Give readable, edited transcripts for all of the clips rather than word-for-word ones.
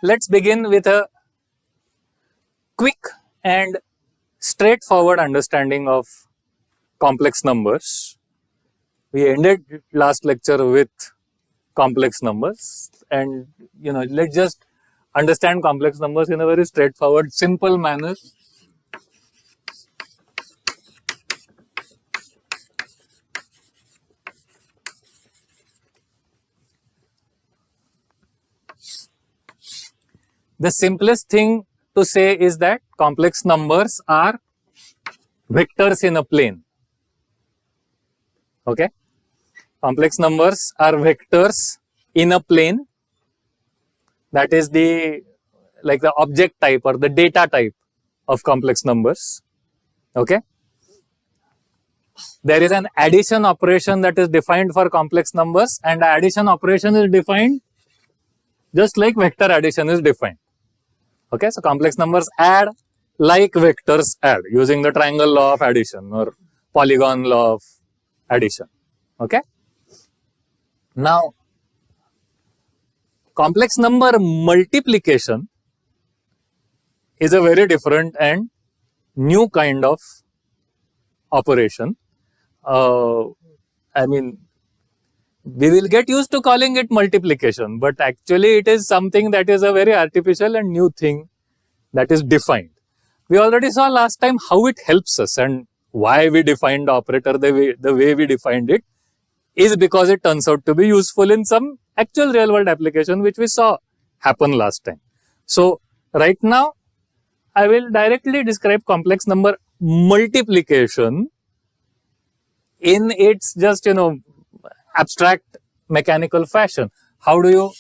let's begin with a quick and straightforward understanding of complex numbers. We ended last lecture with complex numbers, and let's just understand complex numbers in a very straightforward, simple manner. The simplest thing to say is that complex numbers are vectors in a plane. Okay? Complex numbers are vectors in a plane. That is the object type or the data type of complex numbers. Okay? There is an addition operation that is defined for complex numbers, and the addition operation is defined just like vector addition is defined. Okay, so complex numbers add like vectors add using the triangle law of addition or polygon law of addition. Okay. Now, complex number multiplication is a very different and new kind of operation. We will get used to calling it multiplication, but actually it is something that is a very artificial and new thing that is defined. We already saw last time how it helps us and why we defined the operator the way we defined it is because it turns out to be useful in some actual real world application which we saw happen last time. So right now I will directly describe complex number multiplication in its just abstract mechanical fashion. How do you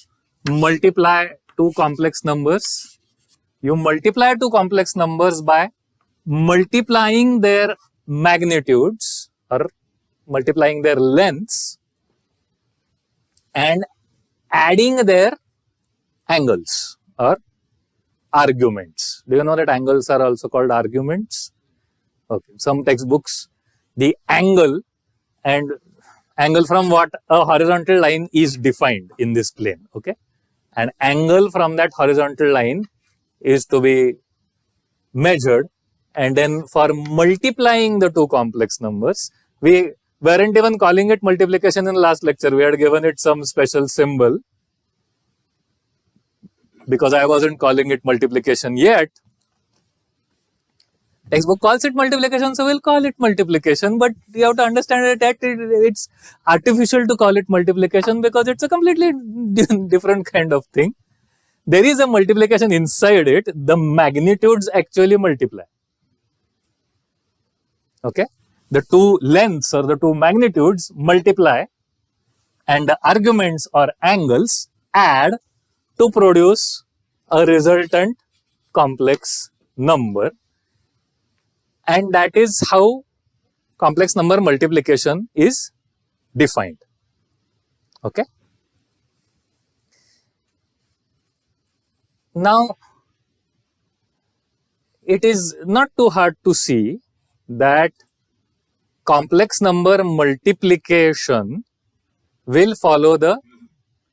multiply two complex numbers? You multiply two complex numbers by multiplying their magnitudes or multiplying their lengths and adding their angles or arguments. Do you know that angles are also called arguments? Okay. Some textbooks, the angle from what a horizontal line is defined in this plane. Okay. An angle from that horizontal line is to be measured, and then for multiplying the two complex numbers, we weren't even calling it multiplication in last lecture. We had given it some special symbol because I wasn't calling it multiplication yet. Textbook calls it multiplication, so we'll call it multiplication, but you have to understand that it's artificial to call it multiplication because it's a completely different kind of thing. There is a multiplication inside it. The magnitudes actually multiply. Okay? The two lengths or the two magnitudes multiply, and the arguments or angles add to produce a resultant complex number. And that is how complex number multiplication is defined. Okay? Now, it is not too hard to see that complex number multiplication will follow the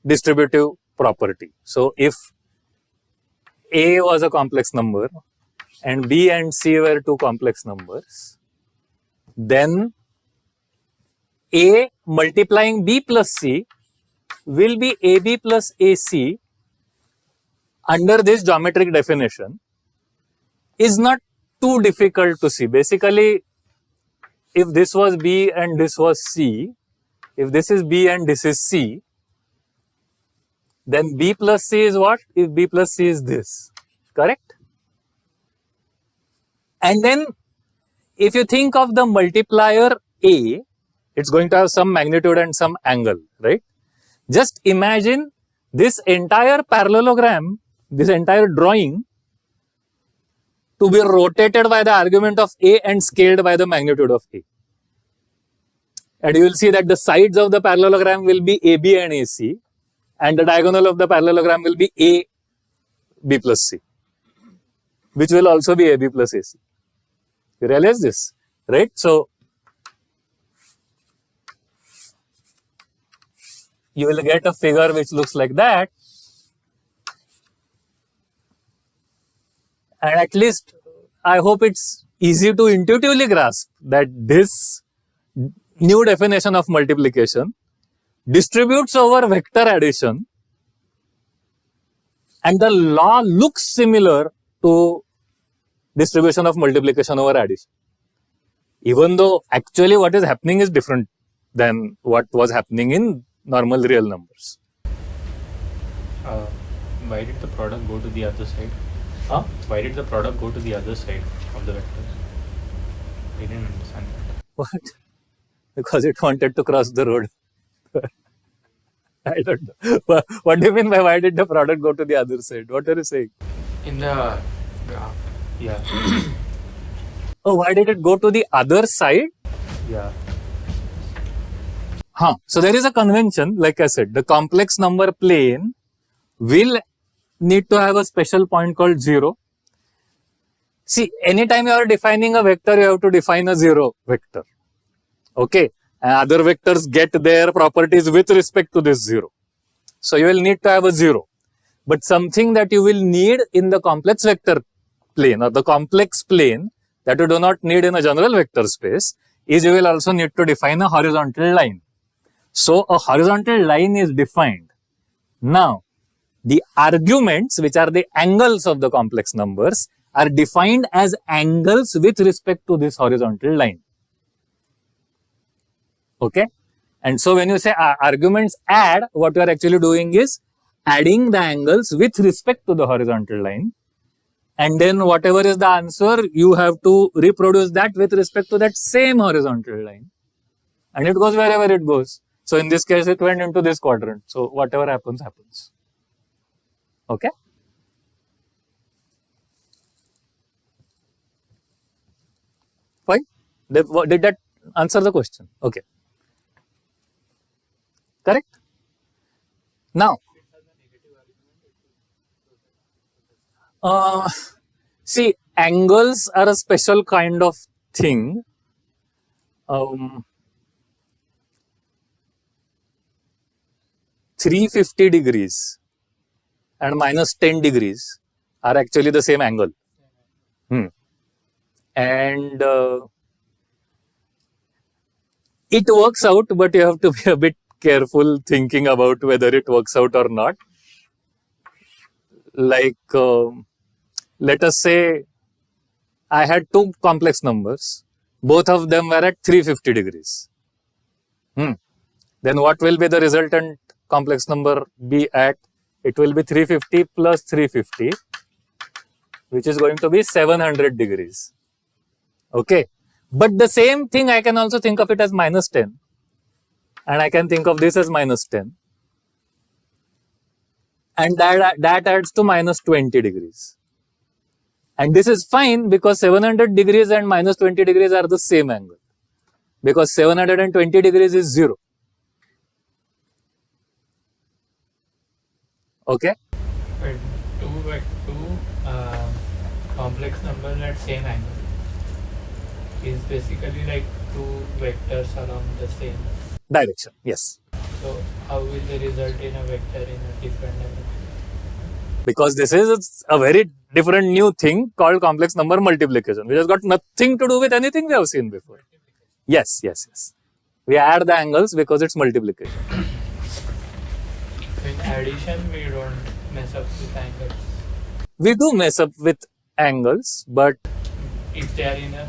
distributive property. So, if A was a complex number and B and C were two complex numbers, then A multiplying B plus C will be AB plus AC under this geometric definition is not too difficult to see. Basically, if this was B and this was C, if this is B and this is C, then B plus C is what? If B plus C is this, correct? And then if you think of the multiplier A, it's going to have some magnitude and some angle, right? Just imagine this entire parallelogram, this entire drawing to be rotated by the argument of A and scaled by the magnitude of A. And you will see that the sides of the parallelogram will be AB and AC, and the diagonal of the parallelogram will be AB plus C, which will also be AB plus AC. You realize this, right? So, you will get a figure which looks like that. And at least I hope it's easy to intuitively grasp that this new definition of multiplication distributes over vector addition, and the law looks similar to distribution of multiplication over addition, even though actually what is happening is different than what was happening in normal real numbers. Why did the product go to the other side? Huh? Why did the product go to the other side of the vectors? I didn't understand that. What? Because it wanted to cross the road. I don't know. What do you mean by why did the product go to the other side? What are you saying? In the graph. Yeah. Oh, why did it go to the other side? Yeah. So there is a convention, like I said, the complex number plane will need to have a special point called 0. See, anytime you are defining a vector, you have to define a 0 vector. Okay. And other vectors get their properties with respect to this 0. So you will need to have a 0. But something that you will need in the complex vector plane or the complex plane that you do not need in a general vector space is you will also need to define a horizontal line. So a horizontal line is defined. Now, the arguments, which are the angles of the complex numbers, are defined as angles with respect to this horizontal line. Okay? And so when you say arguments add, what you are actually doing is adding the angles with respect to the horizontal line. And then whatever is the answer, you have to reproduce that with respect to that same horizontal line. And it goes wherever it goes. So in this case, it went into this quadrant. So whatever happens, happens. Okay? Fine? Did that answer the question? Okay. Correct? Now, see, angles are a special kind of thing. 350 degrees and minus 10 degrees are actually the same angle. And it works out, but you have to be a bit careful thinking about whether it works out or not. Like, let us say I had two complex numbers. Both of them were at 350 degrees. Then what will be the resultant complex number be at? It will be 350 plus 350, which is going to be 700 degrees. Okay. But the same thing, I can also think of it as minus 10. And I can think of this as minus 10. And that adds to minus 20 degrees. And this is fine because 700 degrees and minus 20 degrees are the same angle. Because 720 degrees is 0. Okay? But two complex numbers at same angle is basically like two vectors along the same direction. Yes. So how will they result in a vector in a different direction? Because this is a very different new thing called complex number multiplication, which has got nothing to do with anything we have seen before. Yes. We add the angles because it's multiplication. In addition, we don't mess up with angles. We do mess up with angles, but If they are in a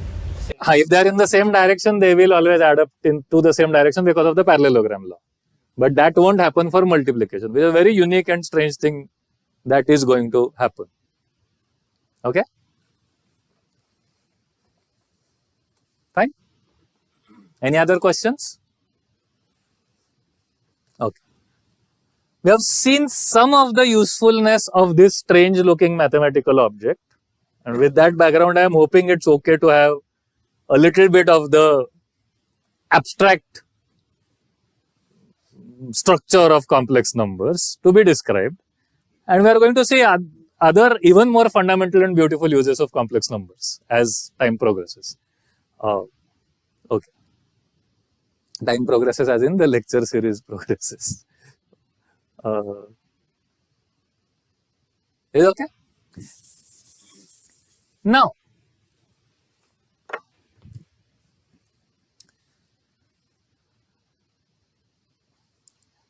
if they are in the same direction, they will always add up into the same direction because of the parallelogram law. But that won't happen for multiplication, which is a very unique and strange thing that is going to happen. Okay? Fine? Any other questions? Okay. We have seen some of the usefulness of this strange looking mathematical object. And with that background, I am hoping it's okay to have a little bit of the abstract structure of complex numbers to be described. And we are going to see other even more fundamental and beautiful uses of complex numbers as time progresses. Okay. Time progresses as in the lecture series progresses. Is it okay? Now,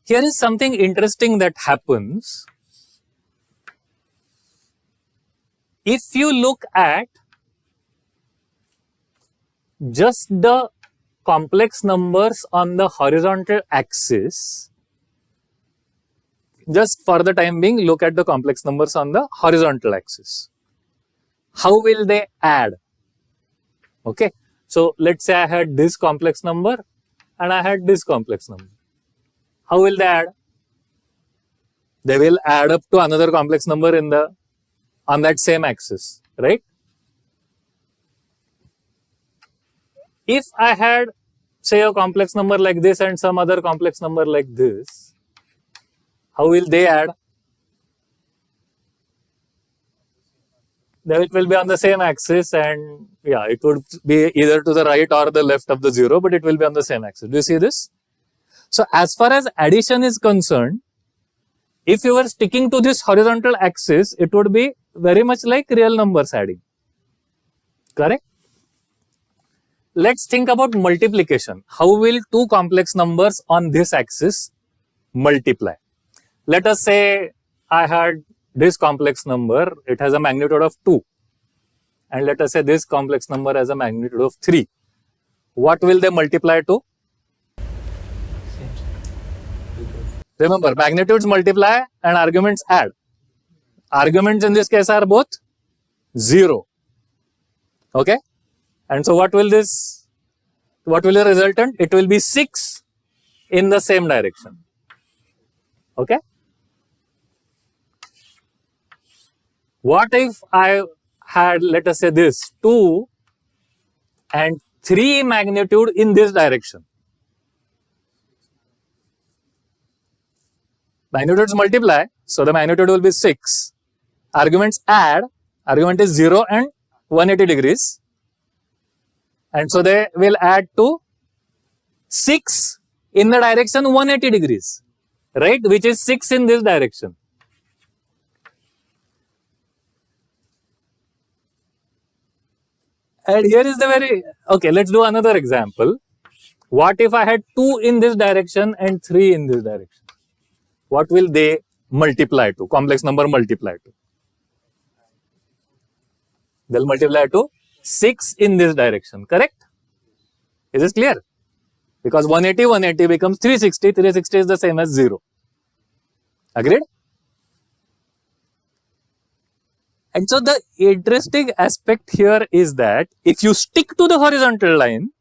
here is something interesting that happens. If you look at just the complex numbers on the horizontal axis, just for the time being, look at the complex numbers on the horizontal axis. How will they add? Okay, so let's say I had this complex number and I had this complex number. How will they add? They will add up to another complex number on that same axis, right? If I had, say, a complex number like this and some other complex number like this, how will they add? It will be on the same axis, and yeah, it would be either to the right or the left of the zero, but it will be on the same axis. Do you see this? So as far as addition is concerned, if you were sticking to this horizontal axis, it would be very much like real numbers adding. Correct? Let's think about multiplication. How will two complex numbers on this axis multiply? Let us say I had this complex number, it has a magnitude of 2. And let us say this complex number has a magnitude of 3. What will they multiply to? Remember, magnitudes multiply and arguments add. Arguments in this case are both 0. Okay? And so what will the resultant? It will be 6 in the same direction. Okay? What if I had, let us say this, 2 and 3 magnitude in this direction? Magnitudes multiply, so the magnitude will be 6. Arguments add, argument is 0 and 180 degrees. And so they will add to 6 in the direction 180 degrees, right? Which is 6 in this direction. And here is okay, let's do another example. What if I had 2 in this direction and 3 in this direction? What will they multiply to? Complex number multiply to? They'll multiply to 6 in this direction, correct? Is this clear? Because 180 becomes 360, 360 is the same as 0. Agreed? And so the interesting aspect here is that if you stick to the horizontal line,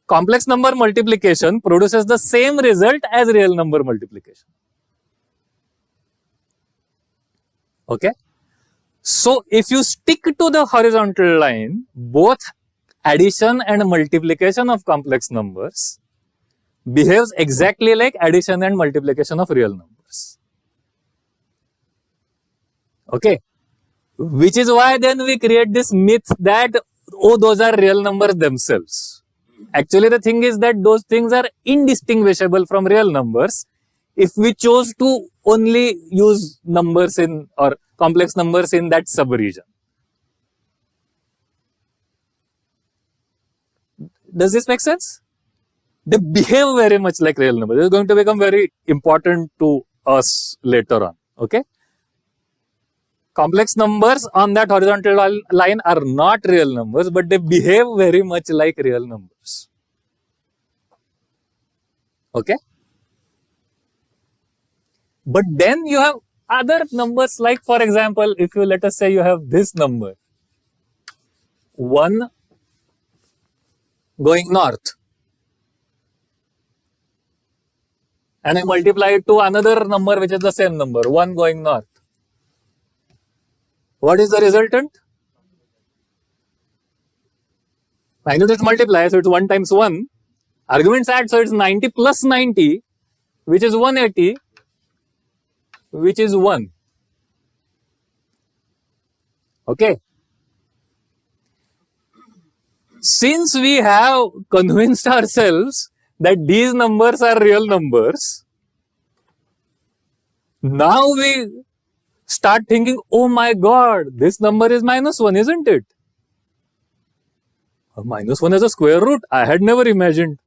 complex number multiplication produces the same result as real number multiplication. Okay? So if you stick to the horizontal line, both addition and multiplication of complex numbers behaves exactly like addition and multiplication of real numbers. Okay? Which is why then we create this myth that, oh, those are real numbers themselves. Actually, the thing is that those things are indistinguishable from real numbers if we chose to only use numbers or complex numbers in that subregion. Does this make sense? They behave very much like real numbers. This is going to become very important to us later on. Okay? Complex numbers on that horizontal line are not real numbers, but they behave very much like real numbers. Okay? But then you have other numbers, like for example, if you let us say you have this number, 1 going north, and I multiply it to another number which is the same number, 1 going north. What is the resultant? Magnitudes multiply, so it's 1 times 1. Arguments add, so it's 90 plus 90, which is 180, which is 1. Okay. Since we have convinced ourselves that these numbers are real numbers, now we start thinking, oh my god, this number is -1, isn't it? -1 as a square root, I had never imagined.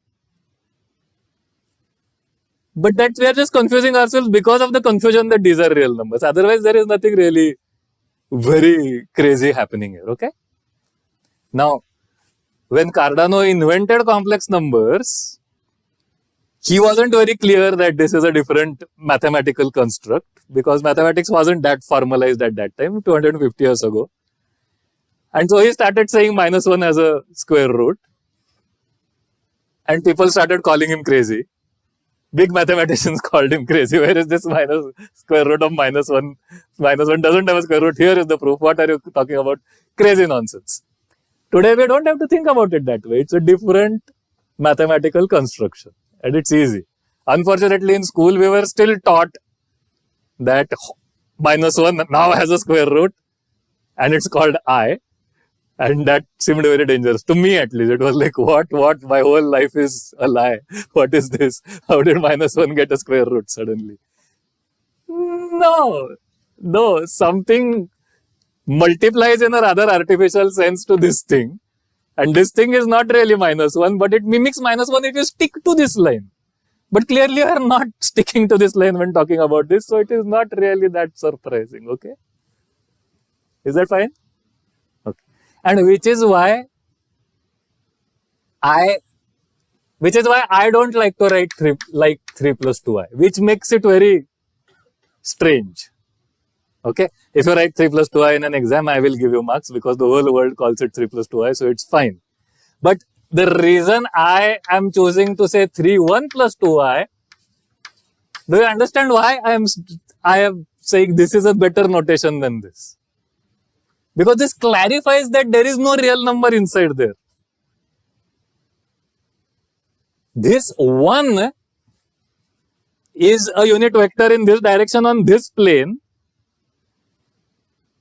But that we are just confusing ourselves because of the confusion that these are real numbers. Otherwise, there is nothing really very crazy happening here, okay? Now, when Cardano invented complex numbers, he wasn't very clear that this is a different mathematical construct because mathematics wasn't that formalized at that time, 250 years ago. And so he started saying -1 as a square root. And people started calling him crazy. Big mathematicians called him crazy. Where is this square root of -1? -1 doesn't have a square root. Here is the proof. What are you talking about? Crazy nonsense. Today we don't have to think about it that way. It's a different mathematical construction. And it's easy. Unfortunately, in school, we were still taught that -1 now has a square root and it's called I. And that seemed very dangerous. To me, at least. It was like, what? My whole life is a lie. What is this? How did -1 get a square root suddenly? No. Something multiplies in a rather artificial sense to this thing. And this thing is not really -1, but it mimics -1 if you stick to this line. But clearly, you are not sticking to this line when talking about this. So it is not really that surprising. Okay? Is that fine? Okay. And which is why I don't like to write 3 plus 2i, which makes it very strange. Okay. If you write 3 plus 2i in an exam, I will give you marks because the whole world calls it 3 plus 2i. So it's fine. But the reason I am choosing to say 1 plus 2i, do you understand why I am saying this is a better notation than this? Because this clarifies that there is no real number inside there. This 1 is a unit vector in this direction on this plane,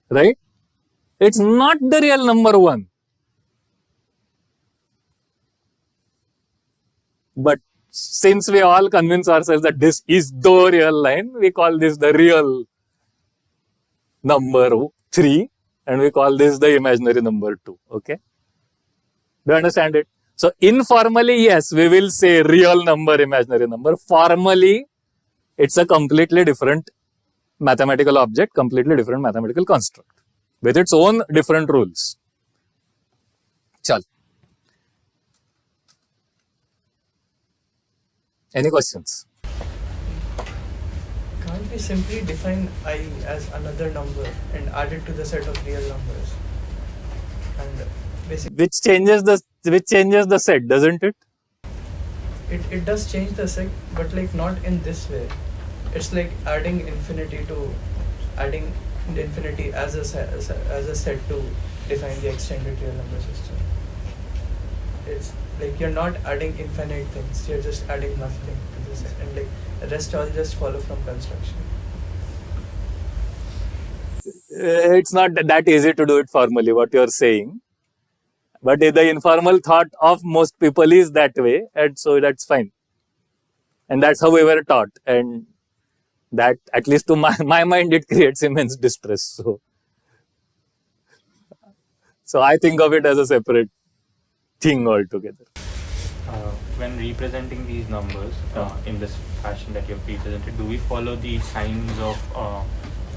right? It's not the real number 1. But since we all convince ourselves that this is the real line, we call this the real number 3 and we call this the imaginary number 2. Okay? Do you understand it? So informally, yes, we will say real number, imaginary number. Formally, it's a completely different mathematical object, completely different mathematical construct with its own different rules. Chal. Any questions? Can't we simply define I as another number and add it to the set of real numbers? And basically, Which changes the set, doesn't it? it does change the set, but like not in this way. It's like adding infinity as a set to define the extended real number system. It's like you're not adding infinite things, you're just adding nothing to the set, and like the rest all just follow from construction. It's not that easy to do it formally, what you're saying. But the informal thought of most people is that way, and so that's fine. And that's how we were taught. And that, at least to my mind, it creates immense distress. So I think of it as a separate thing altogether. When representing these numbers in this fashion that you've represented, do we follow the signs of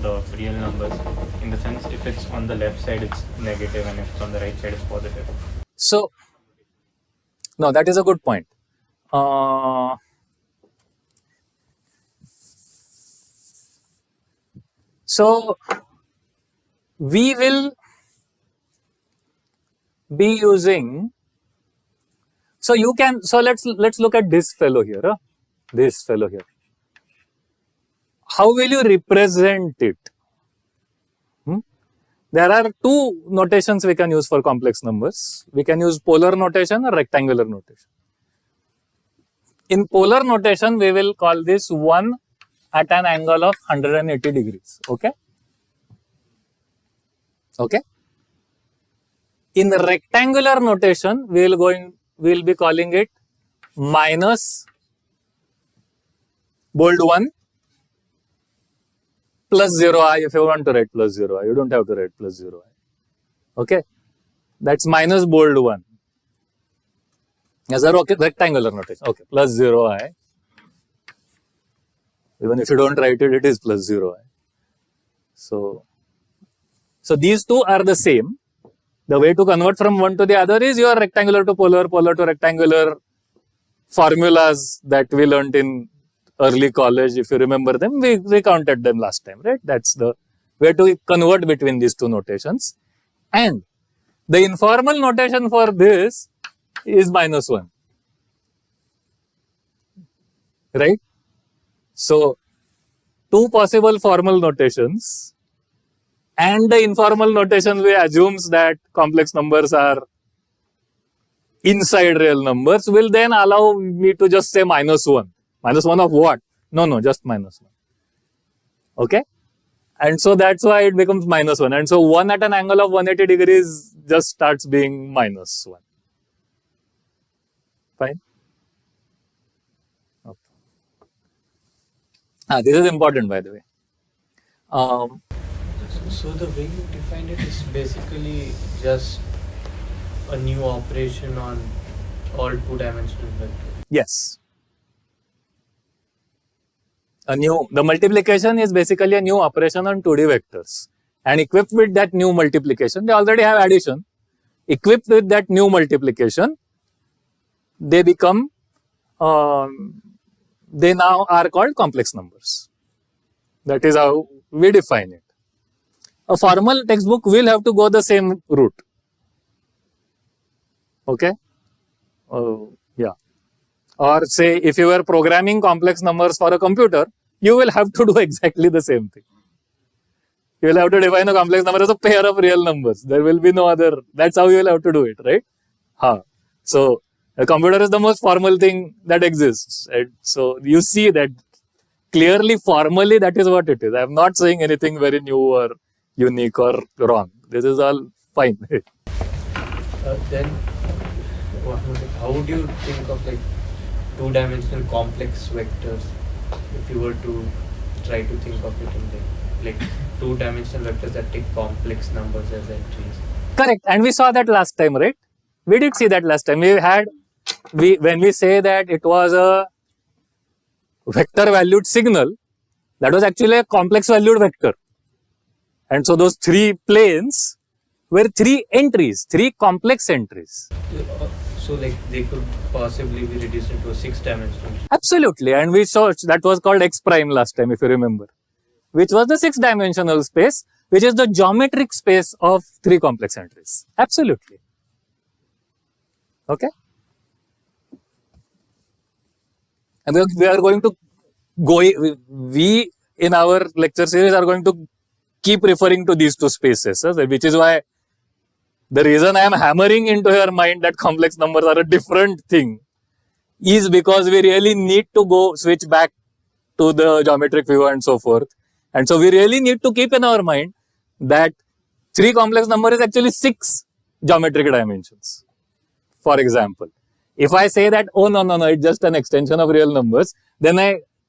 the real numbers? In the sense, if it's on the left side, it's negative, and if it's on the right side, it's positive. So, no, that is a good point. So, we will be using. So you can. So let's look at this fellow here. This fellow here. How will you represent it? There are two notations we can use for complex numbers. We can use polar notation or rectangular notation. In polar notation, we will call this 1 at an angle of 180 degrees. Okay? Okay? In the rectangular notation, we will be calling it minus bold 1 plus 0i if you want to write plus 0i. You don't have to write plus 0i. Okay? That's minus bold 1. As a rectangular notation. Okay, plus 0i. Even if you don't write it, it is plus 0i. So these two are the same. The way to convert from one to the other is your rectangular to polar, polar to rectangular formulas that we learned in early college. If you remember them, we recounted them last time, right? That's the way to convert between these two notations. And the informal notation for this is minus 1. Right? So, two possible formal notations. And the informal notation we assumes that complex numbers are inside real numbers will then allow me to just say minus 1. Minus 1 of what? No, just minus 1. Okay? And so that's why it becomes minus 1. And so 1 at an angle of 180 degrees just starts being minus 1. Fine? Okay. This is important, by the way. So the way you defined it is basically just a new operation on all two-dimensional vectors. Yes. The multiplication is basically a new operation on 2D vectors. And equipped with that new multiplication, they already have addition. Equipped with that new multiplication, they become, they now are called complex numbers. That is how we define it. A formal textbook will have to go the same route. Okay? Yeah. Or say, if you were programming complex numbers for a computer, you will have to do exactly the same thing. You will have to define a complex number as a pair of real numbers. There will be no other. That's how you will have to do it, right? So, a computer is the most formal thing that exists. Right? So, you see that clearly, formally, that is what it is. I am not saying anything very new or unique or wrong. This is all fine. Then, how would you think of like two-dimensional complex vectors if you were to try to think of it in like two-dimensional vectors that take complex numbers as entries? Correct. And we saw that last time, right? We did see that last time. When we say that it was a vector valued signal, that was actually a complex valued vector. And so those three planes were three entries, three complex entries. So like they could possibly be reduced into a six-dimensional. Absolutely. And we saw that was called X prime last time, if you remember, which was the six-dimensional space, which is the geometric space of three complex entries. Absolutely. Okay. And we are going to we in our lecture series are going to keep referring to these two spaces, which is why the reason I am hammering into your mind that complex numbers are a different thing is because we really need to switch back to the geometric view and so forth. And so we really need to keep in our mind that three complex number is actually six geometric dimensions. For example, if I say that, oh no, it's just an extension of real numbers, then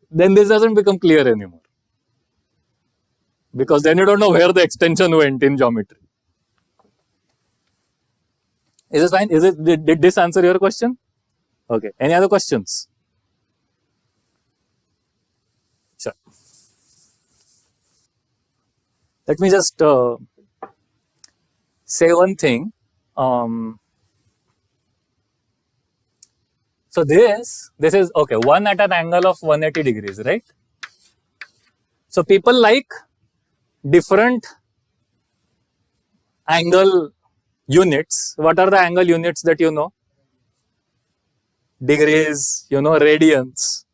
this doesn't become clear anymore. Because then you don't know where the extension went in geometry. Is this fine? Did this answer your question? Okay. Any other questions? Sure. Let me just say one thing. So this is, okay, 1 at an angle of 180 degrees, right? So people like different angle units. What are the angle units that you know? Degrees, radians.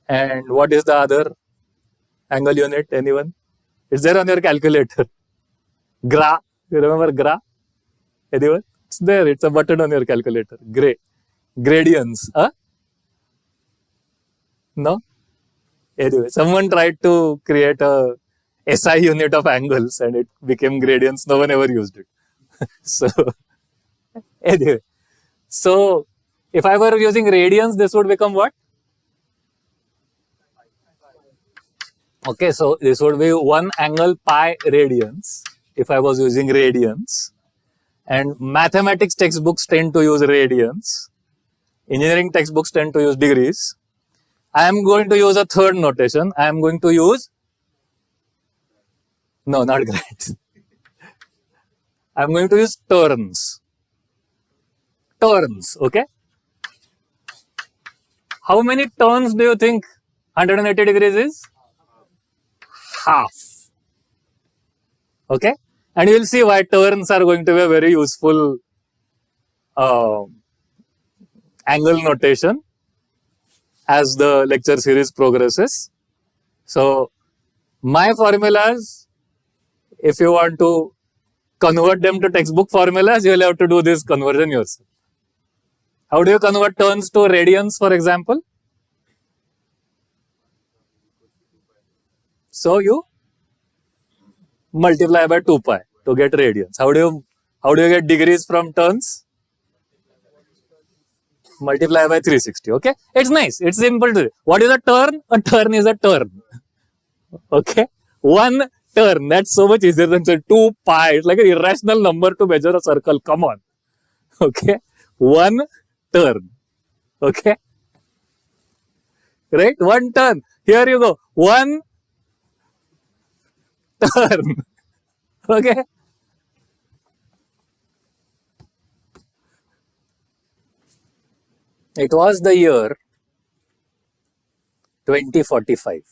And what is the other angle unit? Anyone? It's there on your calculator. Gra. You remember gra? Anyone? It's there. It's a button on your calculator. Gray. Gradients. No? Anyway, someone tried to create a SI unit of angles and it became gradients. No one ever used it. So, anyway. So, if I were using radians, this would become what? Okay, so this would be 1 angle pi radians if I was using radians. And mathematics textbooks tend to use radians. Engineering textbooks tend to use degrees. I am going to use a third notation. I am going to use, no, not great. I am going to use turns. Turns, okay? How many turns do you think 180 degrees is? Half. Okay? And you will see why turns are going to be a very useful angle notation as the lecture series progresses. So, my formulas, if you want to convert them to textbook formulas, you will have to do this conversion yourself. How do you convert turns to radians, for example? So, you multiply by 2 pi to get radians. How do you get degrees from turns? Multiply by 360. Okay, it's nice. It's simple to do. What is a turn? A turn is a turn. Okay, 1 turn. That's so much easier than say 2 pi. It's like an irrational number to measure a circle. Come on. Okay, 1 turn. Okay, right? 1 turn. Here you go. 1 turn. Okay. It was the year 2045.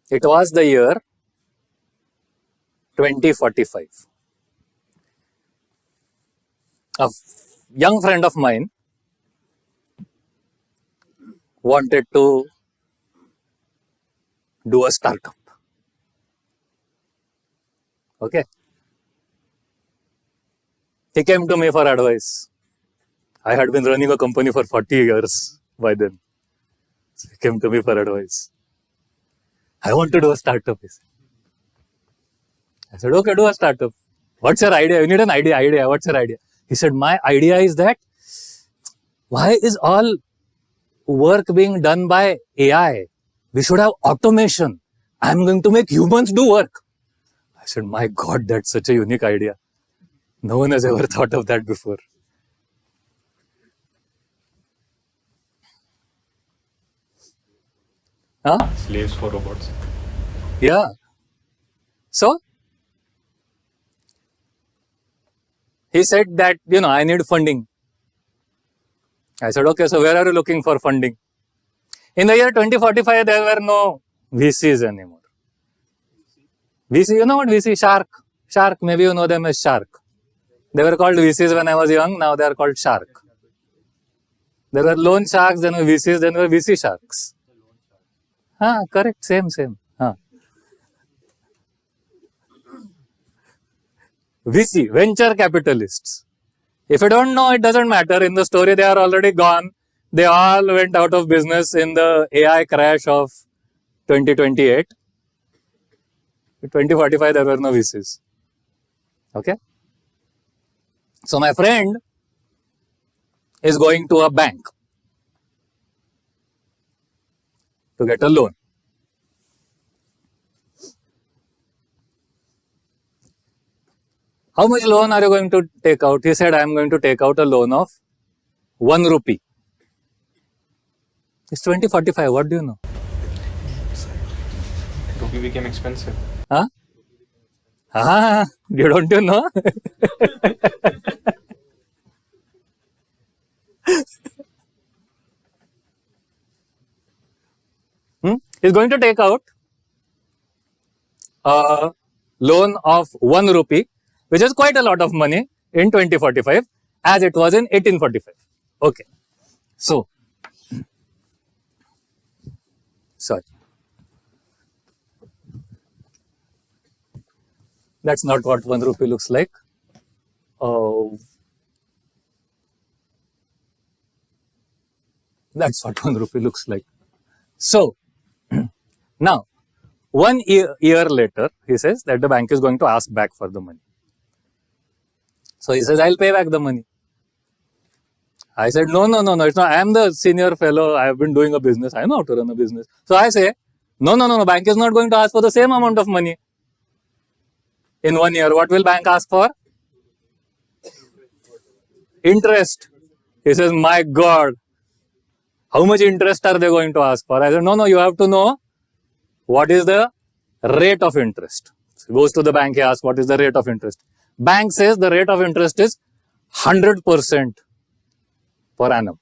It was the year 2045. A young friend of mine wanted to do a startup. Okay. He came to me for advice. I had been running a company for 40 years by then. So he came to me for advice. I want to do a startup. He said. I said, okay, do a startup. What's your idea? You need an idea. What's your idea? He said, my idea is that why is all work being done by AI? We should have automation. I'm going to make humans do work. I said, my God, that's such a unique idea. No one has ever thought of that before. Huh? Slaves for robots. Yeah. So, he said that, I need funding. I said, okay, so where are you looking for funding? In the year 2045, there were no VCs anymore. VC, you know what VC? Shark, maybe you know them as Shark. They were called VCs when I was young, now they are called Shark. There were loan sharks, then were VCs, then were VC sharks. Correct, same. VC, venture capitalists. If you don't know, it doesn't matter. In the story, they are already gone. They all went out of business in the AI crash of 2028. In 2045, there were no VCs. Okay. So my friend is going to a bank to get a loan. How much loan are you going to take out? He said, I am going to take out a loan of 1 rupee. It's 2045. What do you know? Rupee became expensive. You don't know? He's going to take out a loan of 1 rupee, which is quite a lot of money in 2045, as it was in 1845. Okay. So, sorry. That's not what 1 rupee looks like. That's what 1 rupee looks like. So, now, 1 year later, he says that the bank is going to ask back for the money. So, he says, I'll pay back the money. I said, no, it's not. I am the senior fellow. I have been doing a business. I know how to run a business. So I say, no. Bank is not going to ask for the same amount of money in 1 year. What will bank ask for? Interest. He says, my God, how much interest are they going to ask for? I said, no, you have to know what is the rate of interest. So he goes to the bank, he asks, what is the rate of interest? Bank says the rate of interest is 100% per annum.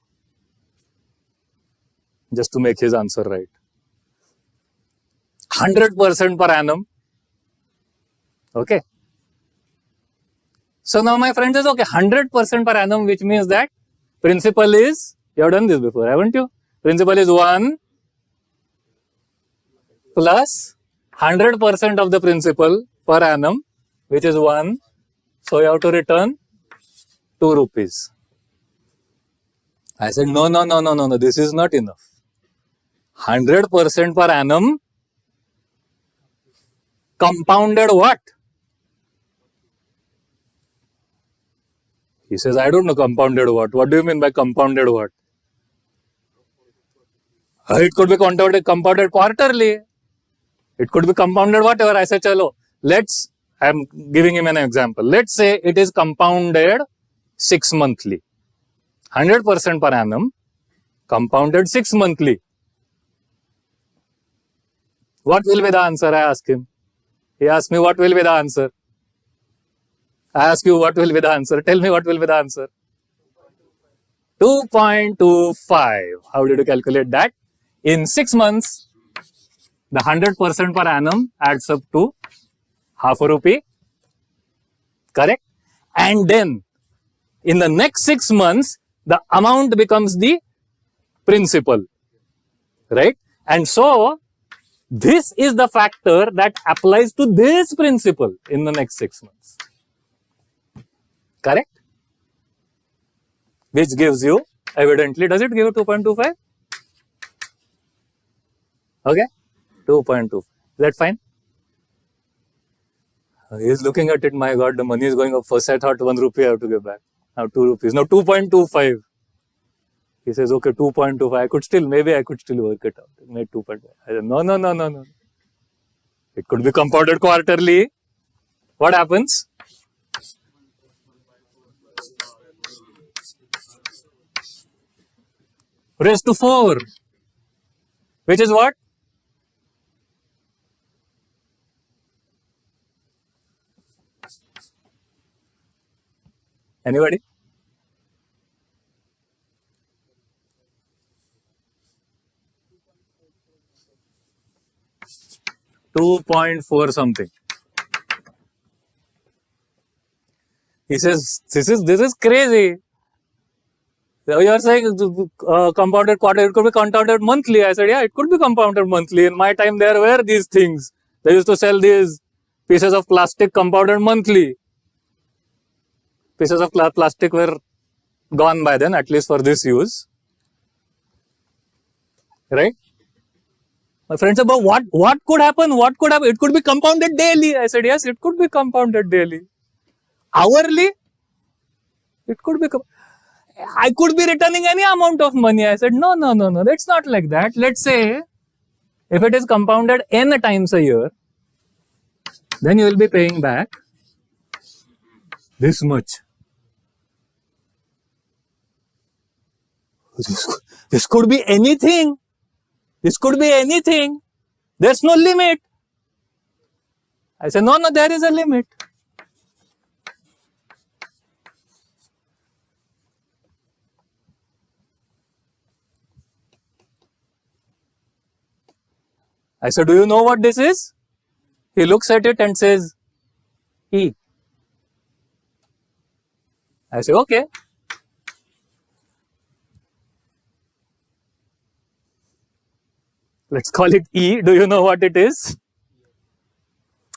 Just to make his answer right. 100% per annum. Okay. So now my friend says, okay, 100% per annum, which means that principal is, you have done this before, haven't you? Principal is 1 plus 100% of the principal per annum, which is 1. So you have to return 2 rupees. I said, no, this is not enough. 100% per annum, compounded what? He says, I don't know compounded what. What do you mean by compounded what? It could be compounded quarterly. It could be compounded whatever. I said, chalo, I'm giving him an example. Let's say it is compounded 6 monthly. 100% per annum, compounded 6 monthly. What will be the answer? I ask him. He asked me, what will be the answer? I ask you, what will be the answer? Tell me what will be the answer. 2.25. How did you calculate that? In 6 months, the 100% per annum adds up to half a rupee. Correct? And then, in the next 6 months, the amount becomes the principal. Right? And so, this is the factor that applies to this principal in the next 6 months. Correct? Which gives you, evidently, does it give you 2.25? Okay? 2.25. Is that fine? He is looking at it, my God, the money is going up. First I thought 1 rupee I have to give back. Now 2 rupees. Now 2.25. He says, okay, 2.25. Maybe I could still work it out. Made 2.5. I said, no. It could be compounded quarterly. What happens? Raised to 4. Which is what? Anybody? $2.4 something. He says, this is crazy. You are saying compounded quarter, it could be compounded monthly. I said, yeah, it could be compounded monthly. In my time, there were these things. They used to sell these pieces of plastic compounded monthly. Pieces of plastic were gone by then, at least for this use. Right? My friend said, but what could happen? What could happen? It could be compounded daily. I said, yes, it could be compounded daily. Hourly? It could be. I could be returning any amount of money. I said, no. That's not like that. Let's say, if it is compounded n times a year, then you will be paying back this much. This could be anything. This could be anything. There's no limit. I said, no, there is a limit. I said, do you know what this is? He looks at it and says, E. I say, okay. Let's call it E. Do you know what it is?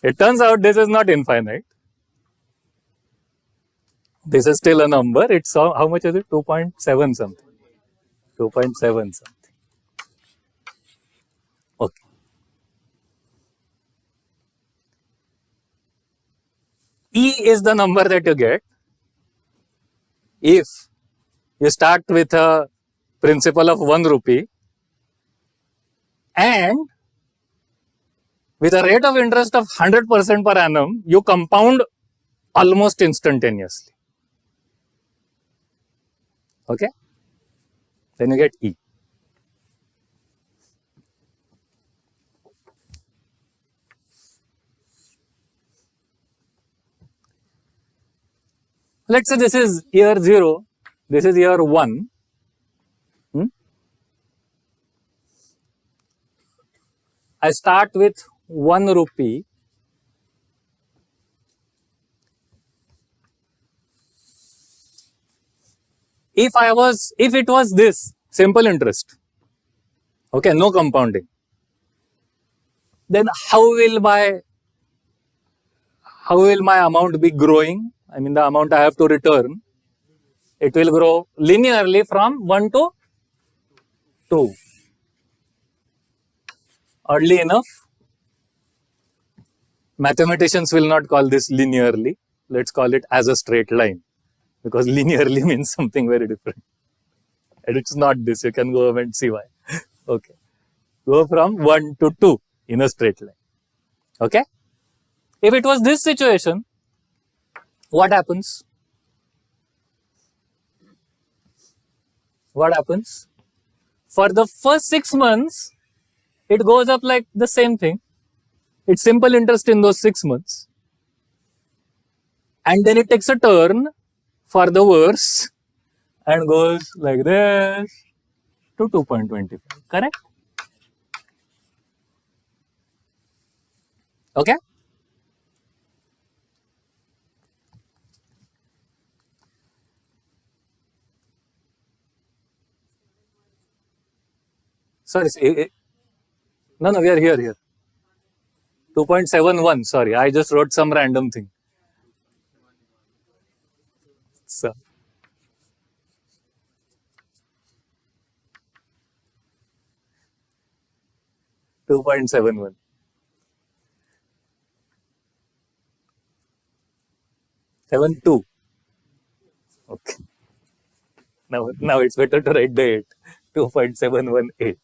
It turns out this is not infinite. This is still a number. It's how much is it? 2.7 something. 2.7 something. Okay. E is the number that you get if You start with a principal of 1 rupee and with a rate of interest of 100% per annum, you compound almost instantaneously. Okay? Then you get E. Let's say this is year 0, this is year 1. I start with 1 rupee. If it was this simple interest, okay, no compounding, then how will my amount be growing? I mean, the amount I have to return, it will grow linearly from 1 to 2. Oddly enough, mathematicians will not call this linearly. Let's call it as a straight line, because linearly means something very different. And it's not this. You can go and see why. Okay. Go from 1 to 2 in a straight line. Okay. If it was this situation, what happens? What happens? For the first 6 months, it goes up like the same thing. It's simple interest in those 6 months. And then it takes a turn for the worse and goes like this to 2.25. Correct? Okay? Sorry. No, we are here. 2.71. Sorry, I just wrote some random thing. So, $2.71. 72. Okay. Now it's better to write the 8. 2.718.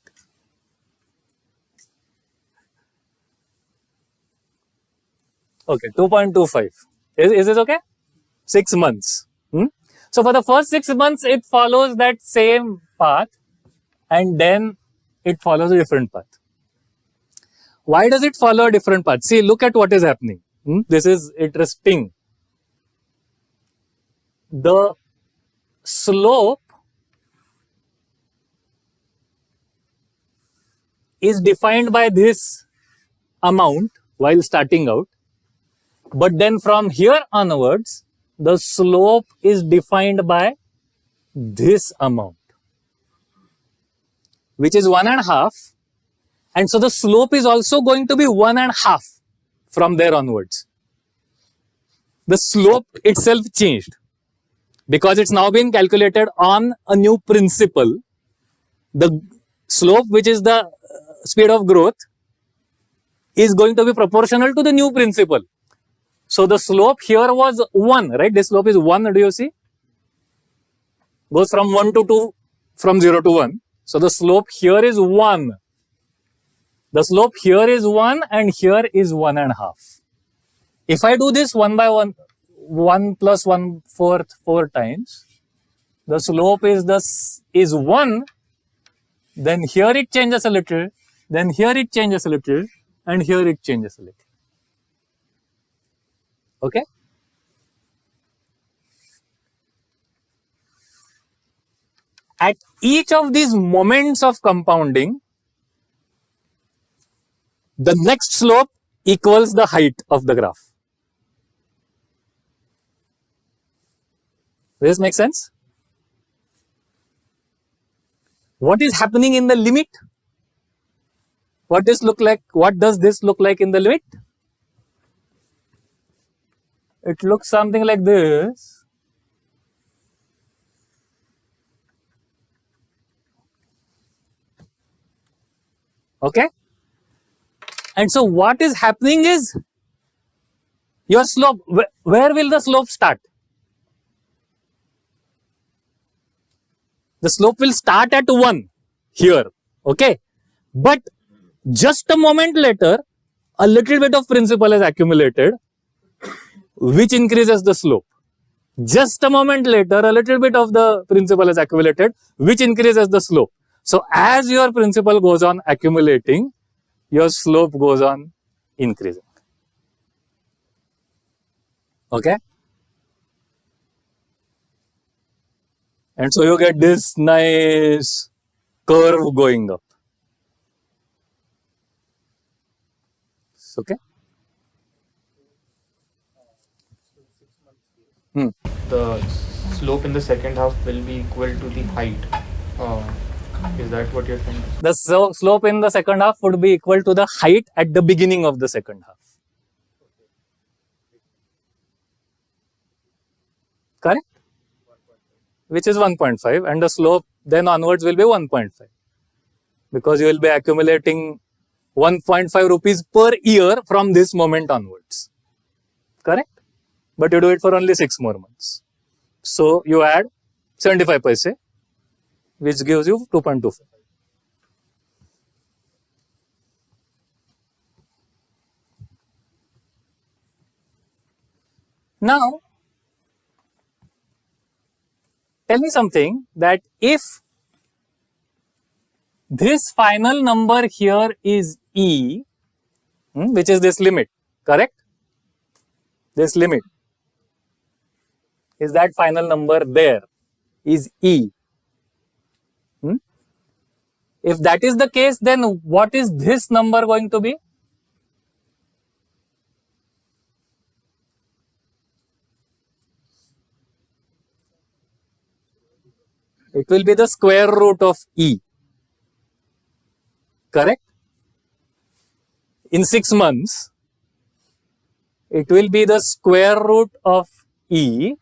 Okay, 2.25. Is this okay? 6 months. So for the first 6 months, it follows that same path, and then it follows a different path. Why does it follow a different path? See, look at what is happening. This is interesting. The slope is defined by this amount while starting out, but then from here onwards, the slope is defined by this amount, which is 1.5, and so the slope is also going to be 1.5 from there onwards. The slope itself changed because it's now been calculated on a new principle. The slope, which is the speed of growth, is going to be proportional to the new principle. So the slope here was 1, right? This slope is 1, do you see? Goes from 1 to 2, from 0 to 1. So the slope here is 1. The slope here is 1 and here is 1.5. If I do this 1 by 1, 1 plus 1/4, 4 times, the slope is 1, then here it changes a little, then here it changes a little, and here it changes a little. Okay? At each of these moments of compounding, the next slope equals the height of the graph. Does this make sense? What is happening in the limit? What does this look like in the limit? It looks something like this. Okay? And so what is happening is your slope, where will the slope start? The slope will start at 1 here, okay? But just a moment later, a little bit of principal is accumulated, which increases the slope. Just a moment later, a little bit of the principal is accumulated, which increases the slope. So as your principal goes on accumulating, your slope goes on increasing. Okay? And so you get this nice curve going up. Okay? The slope in the second half will be equal to the height. Is that what you're saying? The slope in the second half would be equal to the height at the beginning of the second half. Correct? Which is 1.5, and the slope then onwards will be 1.5, because you will be accumulating 1.5 rupees per year from this moment onwards. Correct? But you do it for only 6 more months. So you add 75 paise, which gives you 2.25. Now, tell me something, that if this final number here is E, which is this limit, correct? This limit is that final number there, is E. If that is the case, then what is this number going to be? It will be the square root of E. Correct? In 6 months, it will be the square root of E.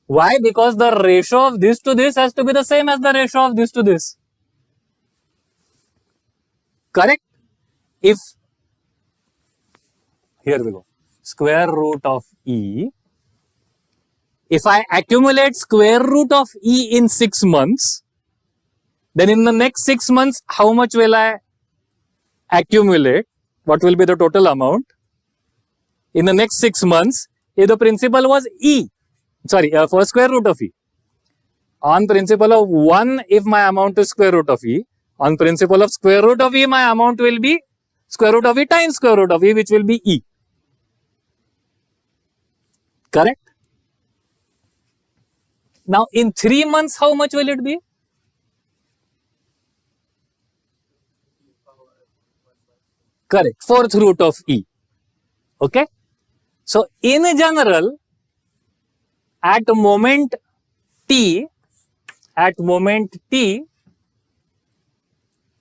Why? Because the ratio of this to this has to be the same as the ratio of this to this. Correct? If, here we go, square root of E. If I accumulate square root of E in 6 months, then in the next 6 months, how much will I accumulate? What will be the total amount? In the next 6 months, if the principal was E, for square root of E. On principle of 1, if my amount is square root of E, on principle of square root of E, my amount will be square root of E times square root of E, which will be E. Correct? Now, in 3 months, how much will it be? Correct, 4th root of E. Okay? So, in general, at moment t,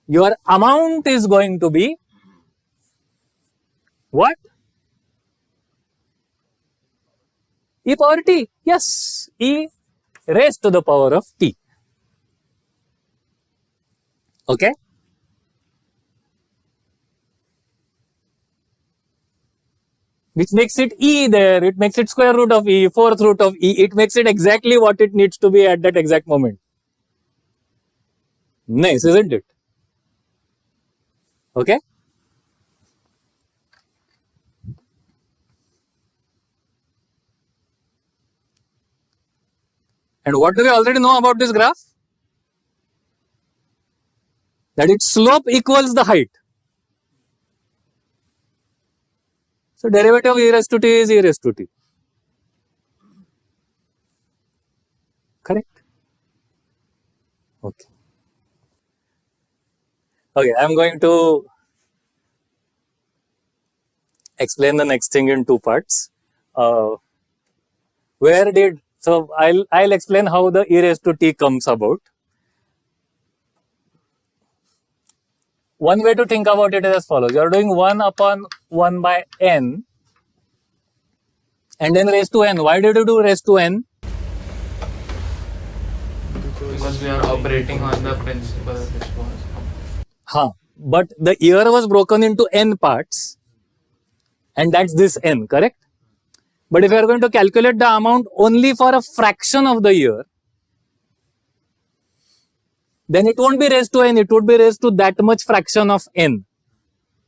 your amount is going to be what? E power t. Yes, E raised to the power of t. Okay? Which makes it E there, it makes it square root of E, 4th root of E, it makes it exactly what it needs to be at that exact moment. Nice, isn't it? Okay? And what do we already know about this graph? That its slope equals the height. So derivative of e raised to t is e raised to t. Correct? Okay. Okay, I am going to explain the next thing in 2 parts. So I'll explain how the e raised to t comes about. One way to think about it is as follows. You are doing 1 upon 1 by n and then raised to n. Why did you do raised to n? Because we are operating on the principle which was. But the year was broken into n parts and that's this n, correct? But if you are going to calculate the amount only for a fraction of the year, then it won't be raised to n, it would be raised to that much fraction of n.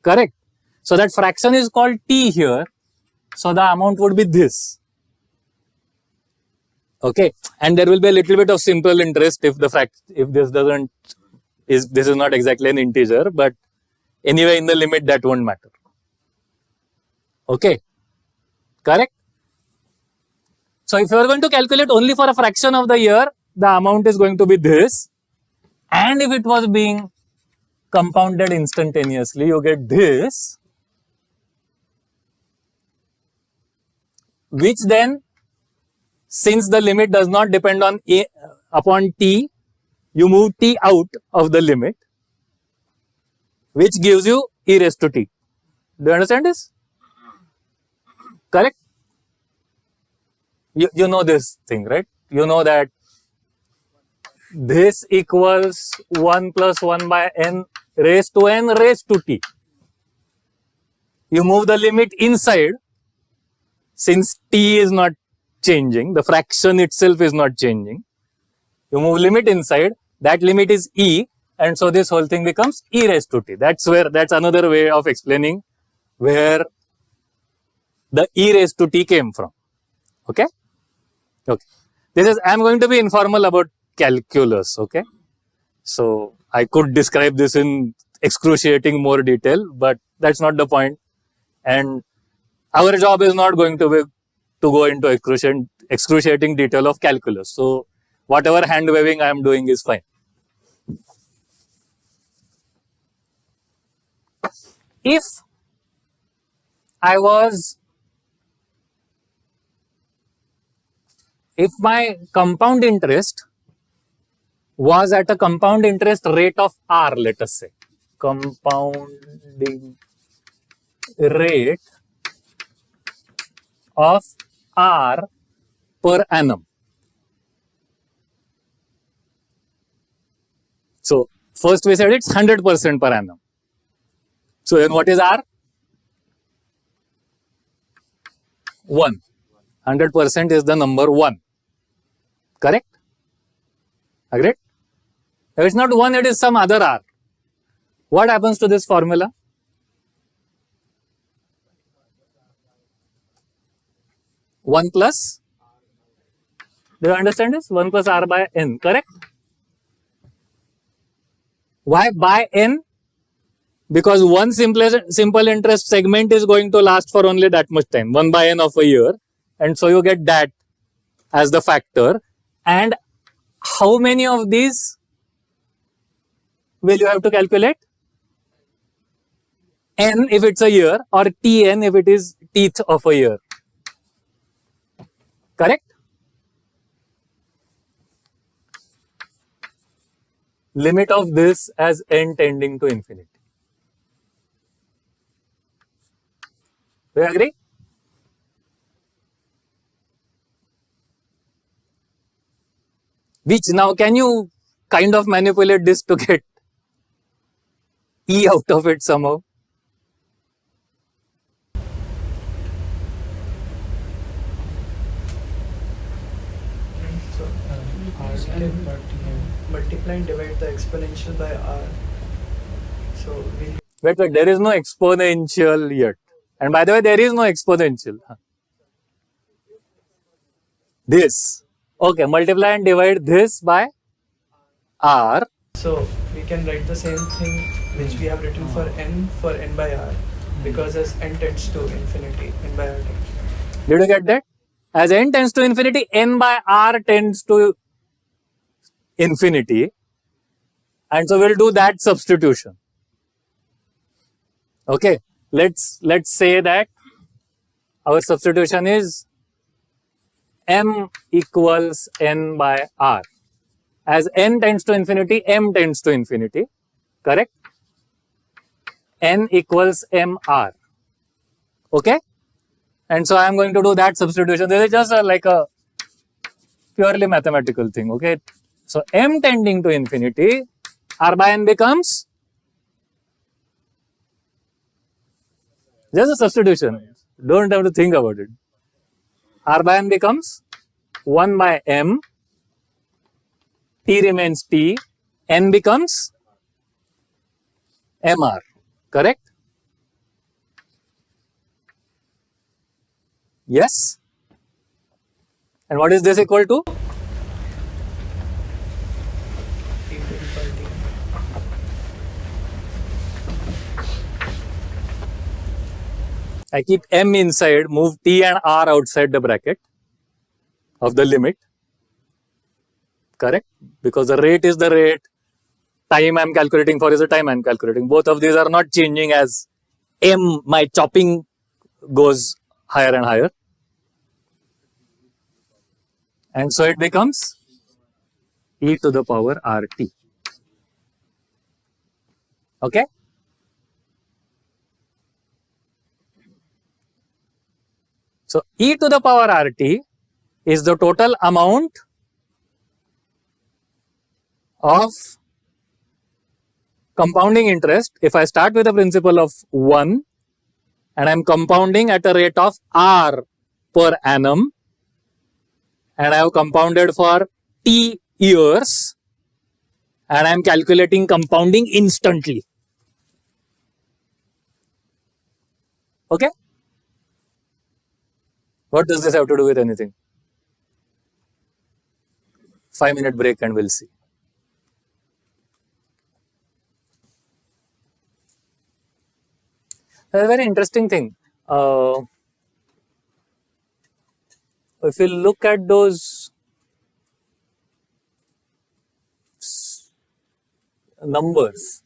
Correct? So that fraction is called t here. So the amount would be this. Okay, and there will be a little bit of simple interest if this is not exactly an integer, but anyway in the limit that won't matter. Okay, correct? So if you are going to calculate only for a fraction of the year, the amount is going to be this, and if it was being compounded instantaneously, you get this, which then, since the limit does not depend on upon t, you move t out of the limit, which gives you e raised to t. Do you understand this? Correct? You know this thing, right? You know that this equals 1 plus 1 by n raised to t. You move the limit inside, since t is not changing, the fraction itself is not changing. You move limit inside, that limit is e, and so this whole thing becomes e raised to t. That's another way of explaining where the e raised to t came from. Okay? Okay. I'm going to be informal about calculus. Okay? So I could describe this in excruciating more detail, but that's not the point. And our job is not going to be to go into excruciating detail of calculus. So whatever hand waving I am doing is fine. If my compound interest was at a compound interest rate of r, let us say, compounding rate of r per annum. So first we said it's 100% per annum. So then what is r? 1. 100% is the number 1. Correct? Agreed? If it's not 1, it is some other r. What happens to this formula? One plus, do you understand this? 1 plus r by n, correct? Why by n? Because one simple interest segment is going to last for only that much time, 1 by n of a year, and so you get that as the factor. And how many of these will you have to calculate? N if it's a year, or Tn if it is teeth of a year. Correct? Limit of this as n tending to infinity. Do you agree? Which now, can you kind of manipulate this to get E out of it somehow? So we can multiply and divide the exponential by r. So Wait, there is no exponential yet. And by the way, there is no exponential. This. Okay, multiply and divide this by r. So we can write the same thing which we have written for n by r, because as n tends to infinity, n by r tends. Did you get that? As n tends to infinity, n by r tends to infinity. And so we'll do that substitution. Okay, let's say that our substitution is m equals n by r. As n tends to infinity, m tends to infinity. Correct? N equals mr. Okay? And so I am going to do that substitution. This is just like a purely mathematical thing. Okay? So m tending to infinity, r by n becomes just a substitution. Don't have to think about it. R by n becomes 1 by m, t remains t, n becomes mr, correct? Yes? And what is this equal to? T to equal T. I keep m inside, move t and r outside the bracket of the limit, correct? Because the rate is the rate, time I'm calculating for is the time I'm calculating. Both of these are not changing as m, my chopping goes higher and higher. And so it becomes e to the power rt. Okay? So e to the power rt is the total amount of compounding interest. If I start with a principal of 1 and I'm compounding at a rate of r per annum, and I have compounded for t years, and I am calculating compounding instantly. Okay? What does this have to do with anything? 5-minute break and we'll see. That's a very interesting thing. If you look at those numbers,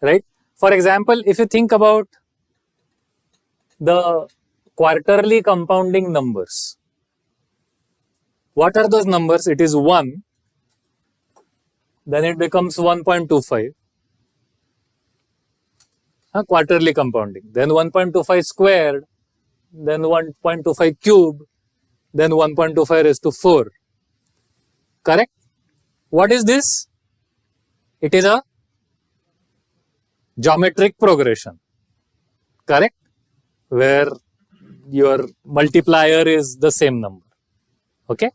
right? For example, if you think about the quarterly compounding numbers, what are those numbers? It is 1, then it becomes 1.25, quarterly compounding, then 1.25 squared, then 1.25 cube, then 1.25 raised to 4. Correct? What is this? It is a geometric progression. Correct? Where your multiplier is the same number. Okay?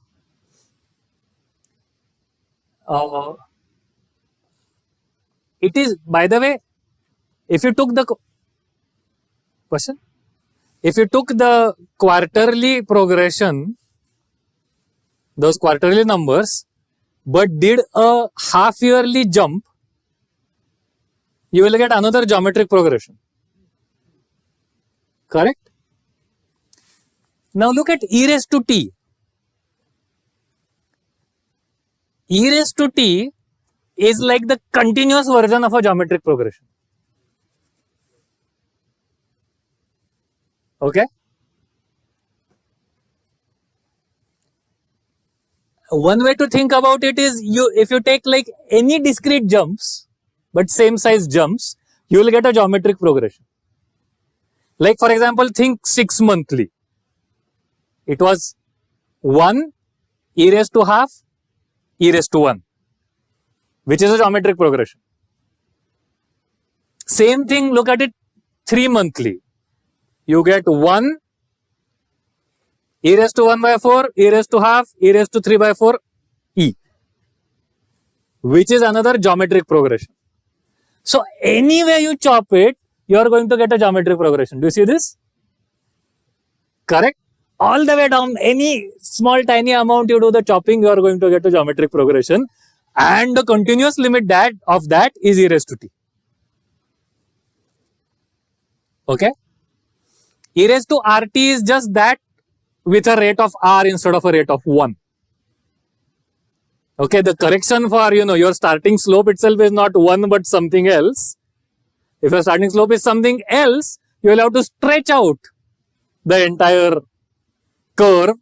It is, by the way, if you took the question, if you took the quarterly progression, those quarterly numbers, but did a half yearly jump, you will get another geometric progression. Correct? Now look at e raised to t. E raised to t is like the continuous version of a geometric progression. Okay? One way to think about it is, if you take like any discrete jumps, but same size jumps, you will get a geometric progression. Like for example, think 6 monthly. It was 1 e raised to half e raised to 1, which is a geometric progression. Same thing, look at it 3 monthly. You get 1 e raised to 1 by 4, e raised to half, e raised to 3 by 4, e, which is another geometric progression. So anywhere you chop it, you are going to get a geometric progression. Do you see this? Correct? All the way down, any small tiny amount you do the chopping, you are going to get a geometric progression. And the continuous limit of that is e raised to t. Okay? E raised to rt is just that with a rate of r instead of a rate of 1. Okay, the correction for, your starting slope itself is not 1 but something else. If your starting slope is something else, you will have to stretch out the entire curve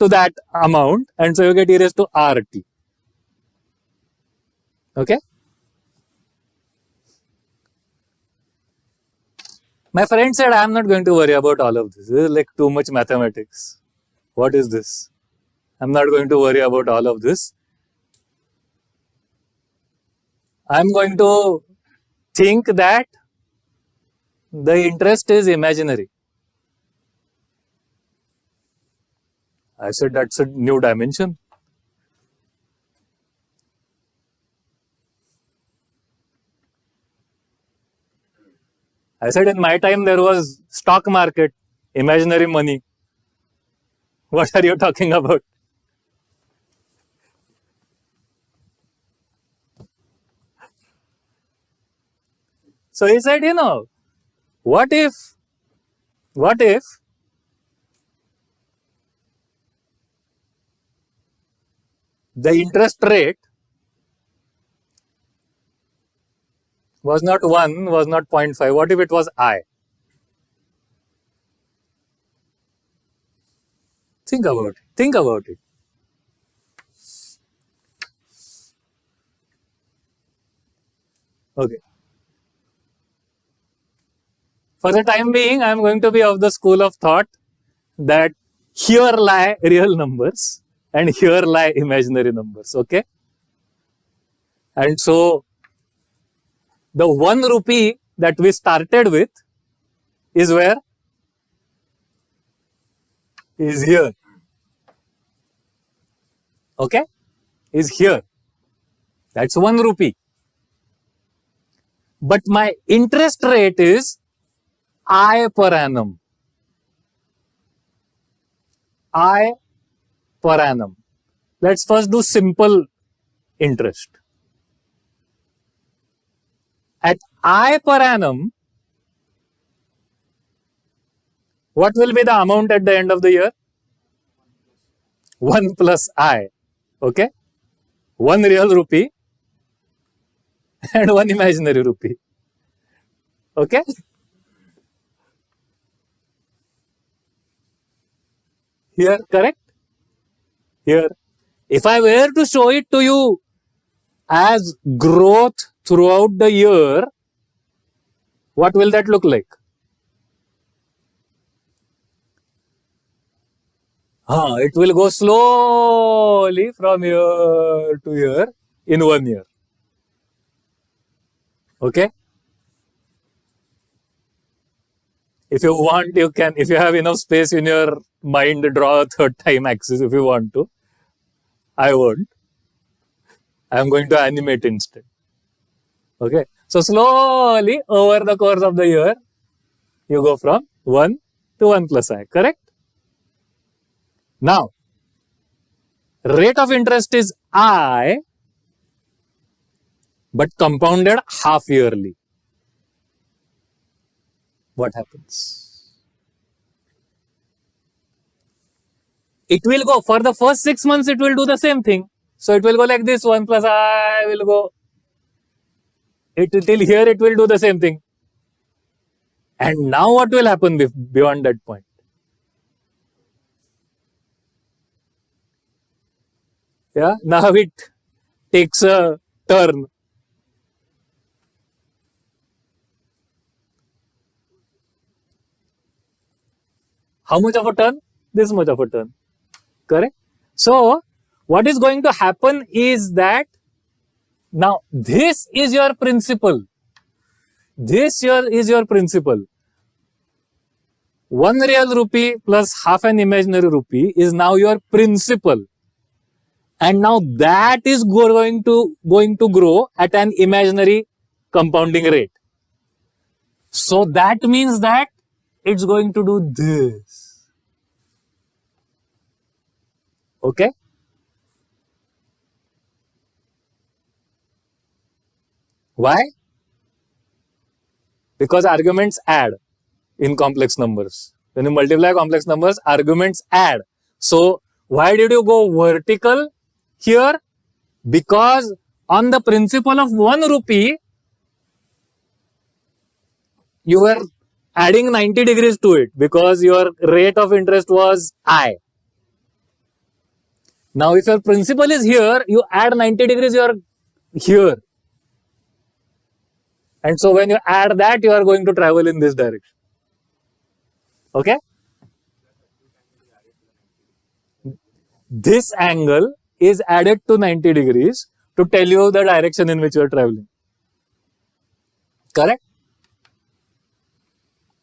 to that amount, and so you get e raised to rt. Okay? My friend said, I am not going to worry about all of this. This is like too much mathematics. What is this? I'm not going to worry about all of this. I'm going to think that the interest is imaginary. I said, that's a new dimension. I said in my time there was stock market, imaginary money. What are you talking about? So he said, what if the interest rate was not 1, was not 0.5. What if it was I? Think about it. Think about it. Okay. For the time being, I am going to be of the school of thought that here lie real numbers and here lie imaginary numbers. Okay. And so the 1 rupee that we started with is where? Is here. Okay. Is here. That's 1 rupee. But my interest rate is I per annum. I per annum. Let's first do simple interest. At I per annum, what will be the amount at the end of the year? 1 plus I. Okay. 1 real rupee and 1 imaginary rupee. Okay. Here, correct? Here. If I were to show it to you as growth throughout the year, what will that look like? It will go slowly from year to year in 1 year. Okay? If you want, you can, if you have enough space in your mind, draw a third time axis if you want to. I won't. I am going to animate instead. Okay? So slowly over the course of the year, you go from 1 to 1 plus I, correct? Now, rate of interest is I, but compounded half yearly. What happens? It will go for the first 6 months, it will do the same thing. So it will go like this, 1 plus I will go. Till here it will do the same thing. And now what will happen beyond that point? Yeah, now it takes a turn. How much of a turn? This much of a turn. Correct? So, what is going to happen is that now this is your principal. This here is your principal. 1 real rupee plus half an imaginary rupee is now your principal. And now that is going to grow at an imaginary compounding rate. So that means that it's going to do this. Okay? Why? Because arguments add in complex numbers. When you multiply complex numbers, arguments add. So why did you go vertical here? Because on the principle of 1 rupee, you were adding 90 degrees to it because your rate of interest was I. Now, if your principal is here, you add 90 degrees, you are here. And so when you add that, you are going to travel in this direction. Okay? This angle is added to 90 degrees to tell you the direction in which you are traveling. Correct?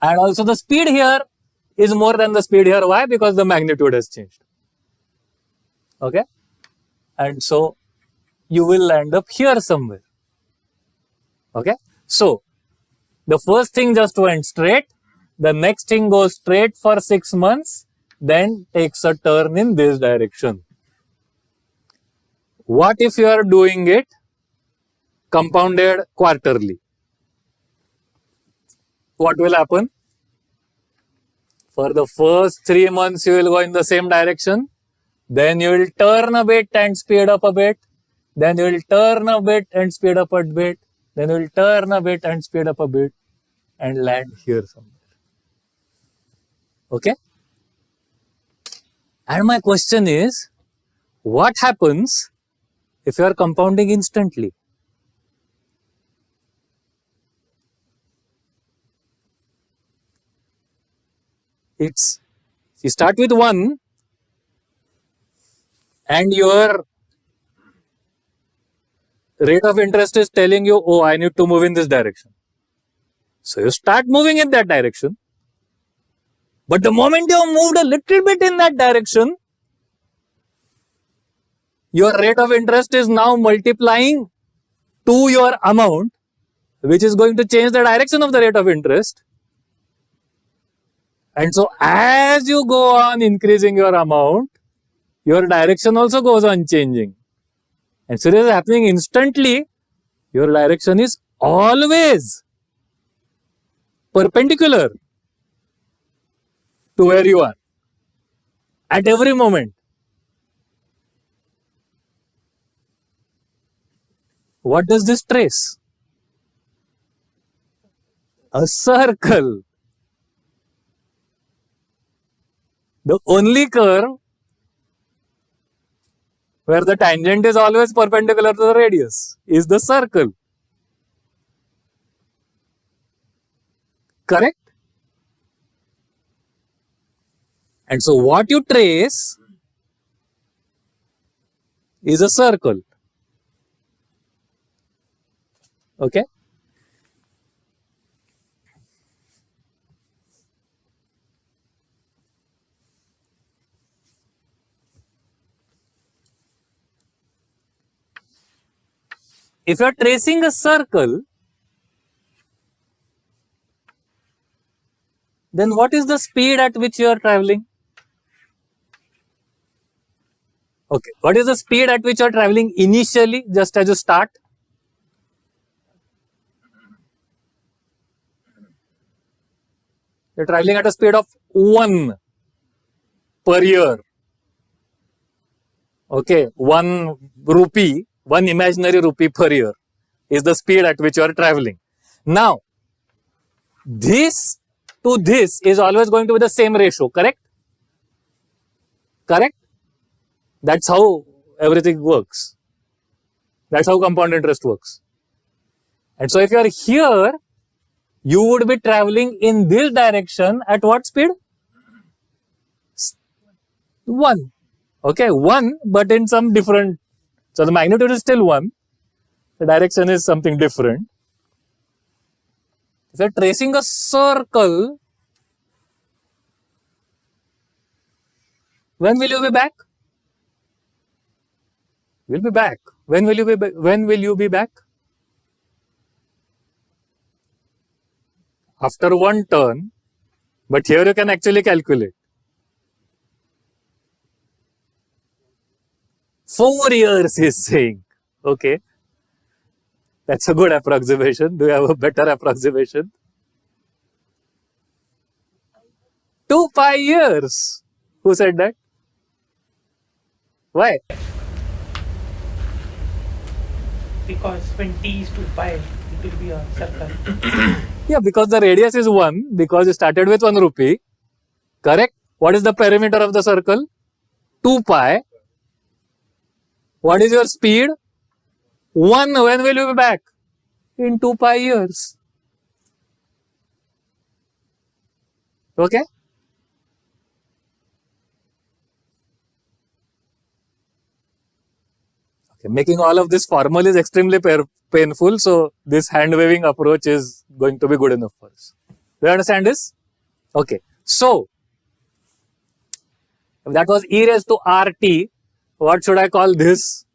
And also the speed here is more than the speed here. Why? Because the magnitude has changed. Okay? And so you will end up here somewhere. Okay? So The first thing just went straight. The next thing goes straight for 6 months, then takes a turn in this direction. What if you are doing it compounded quarterly? What will happen? For the first 3 months, you will go in the same direction. Then you will turn a bit and speed up a bit. Then you will turn a bit and speed up a bit. Then you will turn a bit and speed up a bit and land here somewhere. Okay? And my question is, what happens if you are compounding instantly? You start with 1 and your rate of interest is telling you, oh, I need to move in this direction. So you start moving in that direction. But the moment you have moved a little bit in that direction, your rate of interest is now multiplying to your amount, which is going to change the direction of the rate of interest. And so as you go on increasing your amount, your direction also goes on changing. And so this is happening instantly. Your direction is always perpendicular to where you are at every moment. What does this trace? A circle. The only curve where the tangent is always perpendicular to the radius is the circle. Correct? And so what you trace is a circle. Okay? If you are tracing a circle, then what is the speed at which you are traveling? Okay, what is the speed at which you are traveling initially, just as you start? You are traveling at a speed of 1 per year. Okay, 1 rupee, 1 imaginary rupee per year is the speed at which you are traveling. Now, this to this is always going to be the same ratio, correct? Correct? That's how everything works. That's how compound interest works. And so if you are here, you would be traveling in this direction at what speed? 1. Okay, 1, but in some different. So the magnitude is still 1. The direction is something different. If you are tracing a circle, when will you be back? We'll be back. When will you be back? After 1 turn, but here you can actually calculate. 4 years he's saying. Okay. That's a good approximation. Do you have a better approximation? 2 pi years. Who said that? Why? Because when t is 2 pi, it will be a circle. Yeah, because the radius is 1, because you started with 1 rupee. Correct? What is the perimeter of the circle? 2 pi. What is your speed? 1. When will you be back? In 2 pi years. Okay? Okay, making all of this formal is extremely painful, so this hand waving approach is going to be good enough for us. Do you understand this? Okay, so if that was e raised to RT, what should I call this?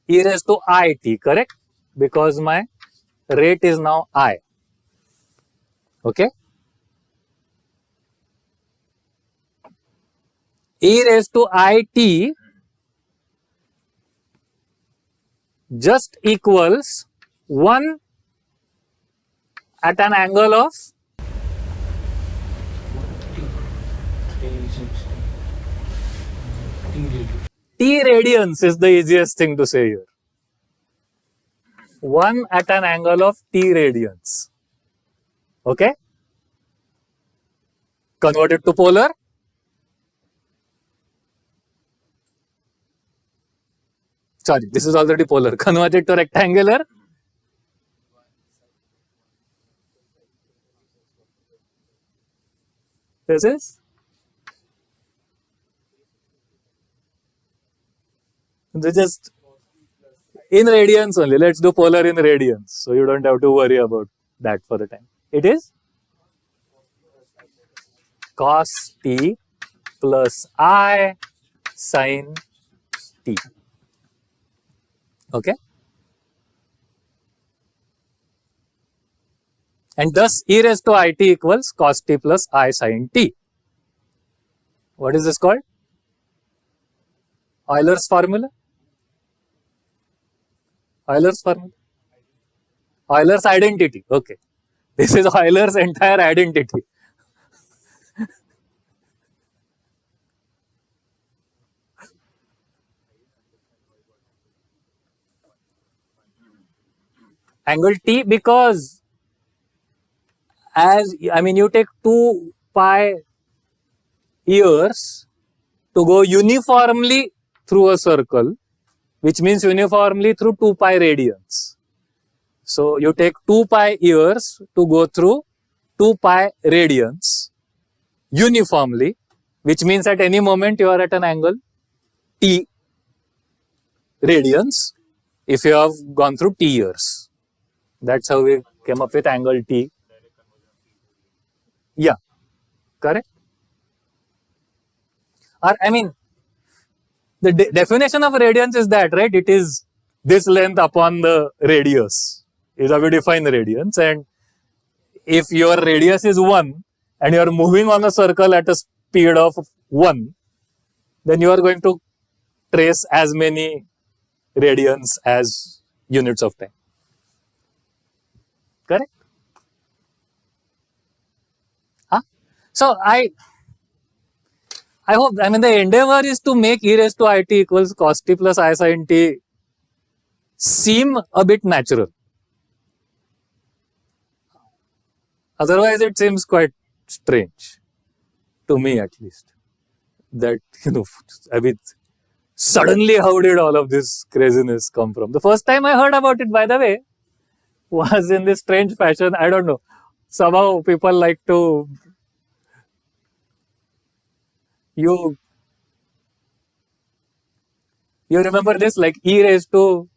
E raised to IT, correct? because my rate is now I. Okay? E raised to it just equals 1 at an angle of t radians is the easiest thing to say here. 1 at an angle of t radians. Okay? Convert it to polar. Sorry, this is already polar. Convert it to rectangular. This is just in radians only. Let's do polar in radians. So you don't have to worry about that for the time. It is cos t plus I sin t. Okay? And thus e raised to it equals cos t plus I sin t. What is this called? Euler's formula? Euler's formula? Euler's identity. Okay. This is Euler's entire identity. Angle t because you take 2 pi years to go uniformly through a circle, which means uniformly through 2 pi radians. So you take 2 pi years to go through 2 pi radians uniformly, which means at any moment you are at an angle t radians if you have gone through t years. That's how we came up with angle t. Yeah, correct. Or the definition of radians is that, right? It is this length upon the radius is how we define radians. And if your radius is 1 and you are moving on a circle at a speed of 1, then you are going to trace as many radians as units of time. Correct? Huh? So I hope, the endeavor is to make e raised to it equals cos t plus I sin t seem a bit natural. Otherwise, it seems quite strange, to me at least, that, suddenly how did all of this craziness come from? The first time I heard about it, by the way, was in this strange fashion. I don't know. Somehow people like to, you remember this, like e raised to,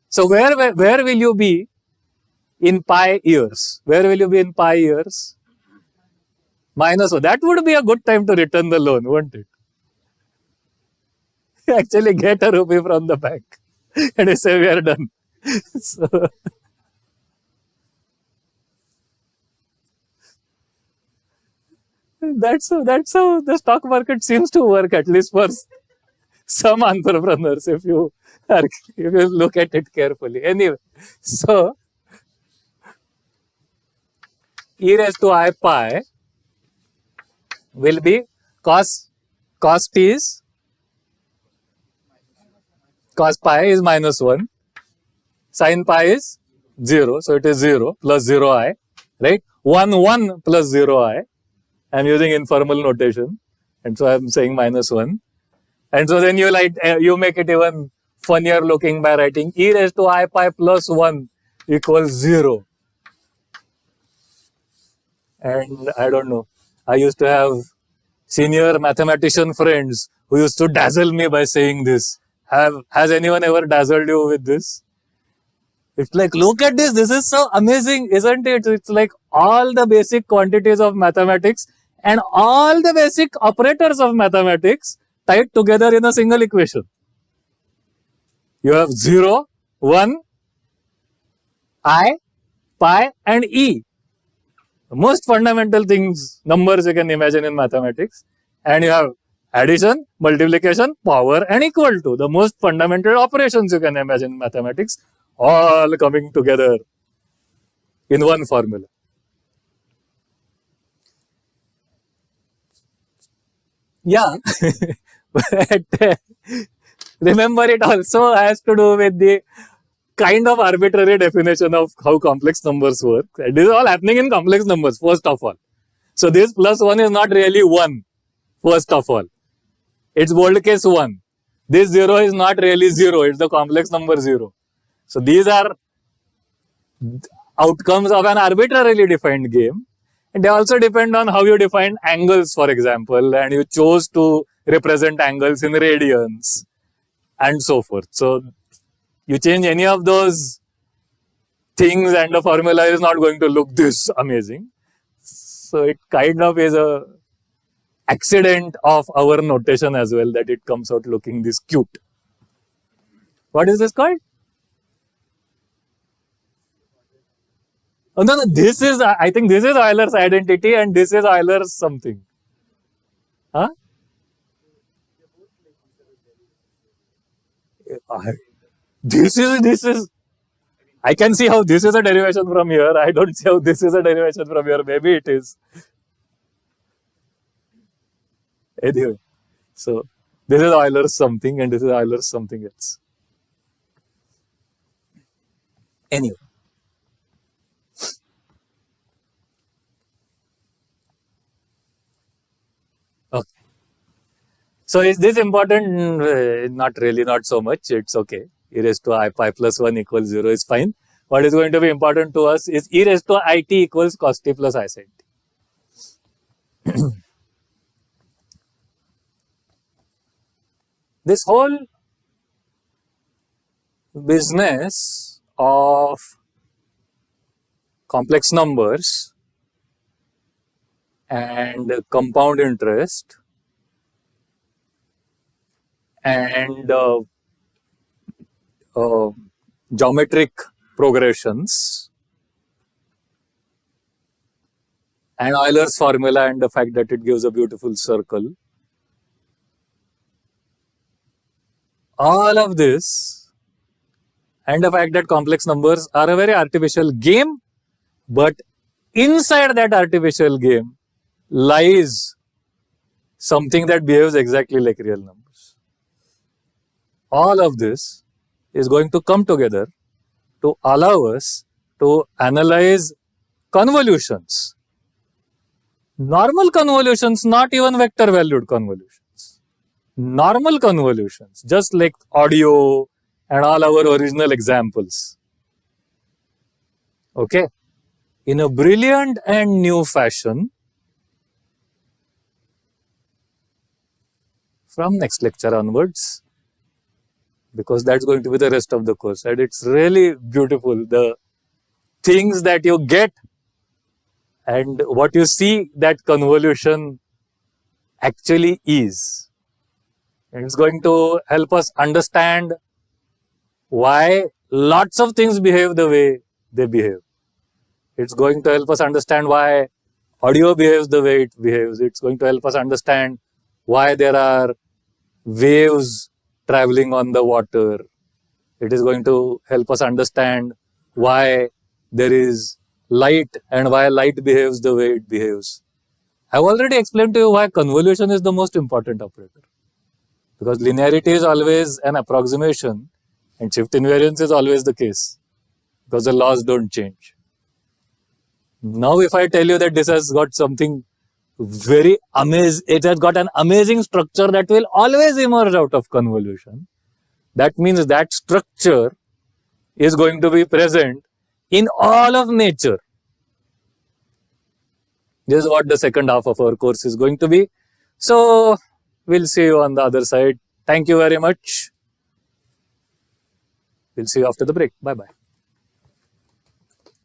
so where will you be in pi years? Where will you be in pi years? -1. That would be a good time to return the loan, wouldn't it? Actually get a rupee from the bank and you say we are done. So, that's how the stock market seems to work, at least for some entrepreneurs, if you look at it carefully. Anyway, so e raised to I pi will be cos t is cos pi is -1, sin pi is 0, so it is 0 plus 0i, right? 1 plus 0i. I'm using informal notation, and so I'm saying -1. And so then you make it even funnier looking by writing e raised to I pi plus 1 equals 0. And I don't know, I used to have senior mathematician friends who used to dazzle me by saying this. Has anyone ever dazzled you with this? It's like, look at this. This is so amazing, isn't it? It's like all the basic quantities of mathematics and all the basic operators of mathematics tied together in a single equation. You have 0, 1 I, pi and e. The most fundamental things, numbers you can imagine in mathematics. And you have addition, multiplication, power and equal to. The most fundamental operations you can imagine in mathematics, all coming together in one formula. Yeah, but remember it also has to do with the kind of arbitrary definition of how complex numbers work. It is all happening in complex numbers, first of all. So this plus 1 is not really 1, first of all. It's bold case 1. This 0 is not really 0, it's the complex number 0. So these are outcomes of an arbitrarily defined game. And they also depend on how you define angles, for example, and you chose to represent angles in radians and so forth. So you change any of those things and the formula is not going to look this amazing. So it kind of is a accident of our notation as well that it comes out looking this cute. What is this called? Oh, no, this is, I think this is Euler's identity and this is Euler's something. Huh? This is, I can see how this is a derivation from here. I don't see how this is a derivation from here. Maybe it is. Anyway, so this is Euler's something and this is Euler's something else. Anyway. Okay. So is this important? Not really, not so much. It's okay. E raised to I pi plus 1 equals 0 is fine. What is going to be important to us is e raised to it equals cos t plus I sin t. This whole business of complex numbers and compound interest and geometric progressions and Euler's formula and the fact that it gives a beautiful circle. All of this and the fact that complex numbers are a very artificial game, but inside that artificial game lies something that behaves exactly like real numbers. All of this is going to come together to allow us to analyze convolutions. Normal convolutions, not even vector valued convolutions. Normal convolutions, just like audio and all our original examples. Okay. In a brilliant and new fashion from next lecture onwards, because that's going to be the rest of the course. And it's really beautiful, the things that you get and what you see that convolution actually is. And it's going to help us understand why lots of things behave the way they behave. It's going to help us understand why audio behaves the way it behaves. It's going to help us understand why there are waves traveling on the water. It is going to help us understand why there is light and why light behaves the way it behaves. I've already explained to you why convolution is the most important operator. Because linearity is always an approximation and shift invariance is always the case. Because the laws don't change. Now if I tell you that this has got something very amazing, it has got an amazing structure that will always emerge out of convolution. That means that structure is going to be present in all of nature. This is what the second half of our course is going to be. So we'll see you on the other side. Thank you very much. We'll see you after the break. Bye-bye.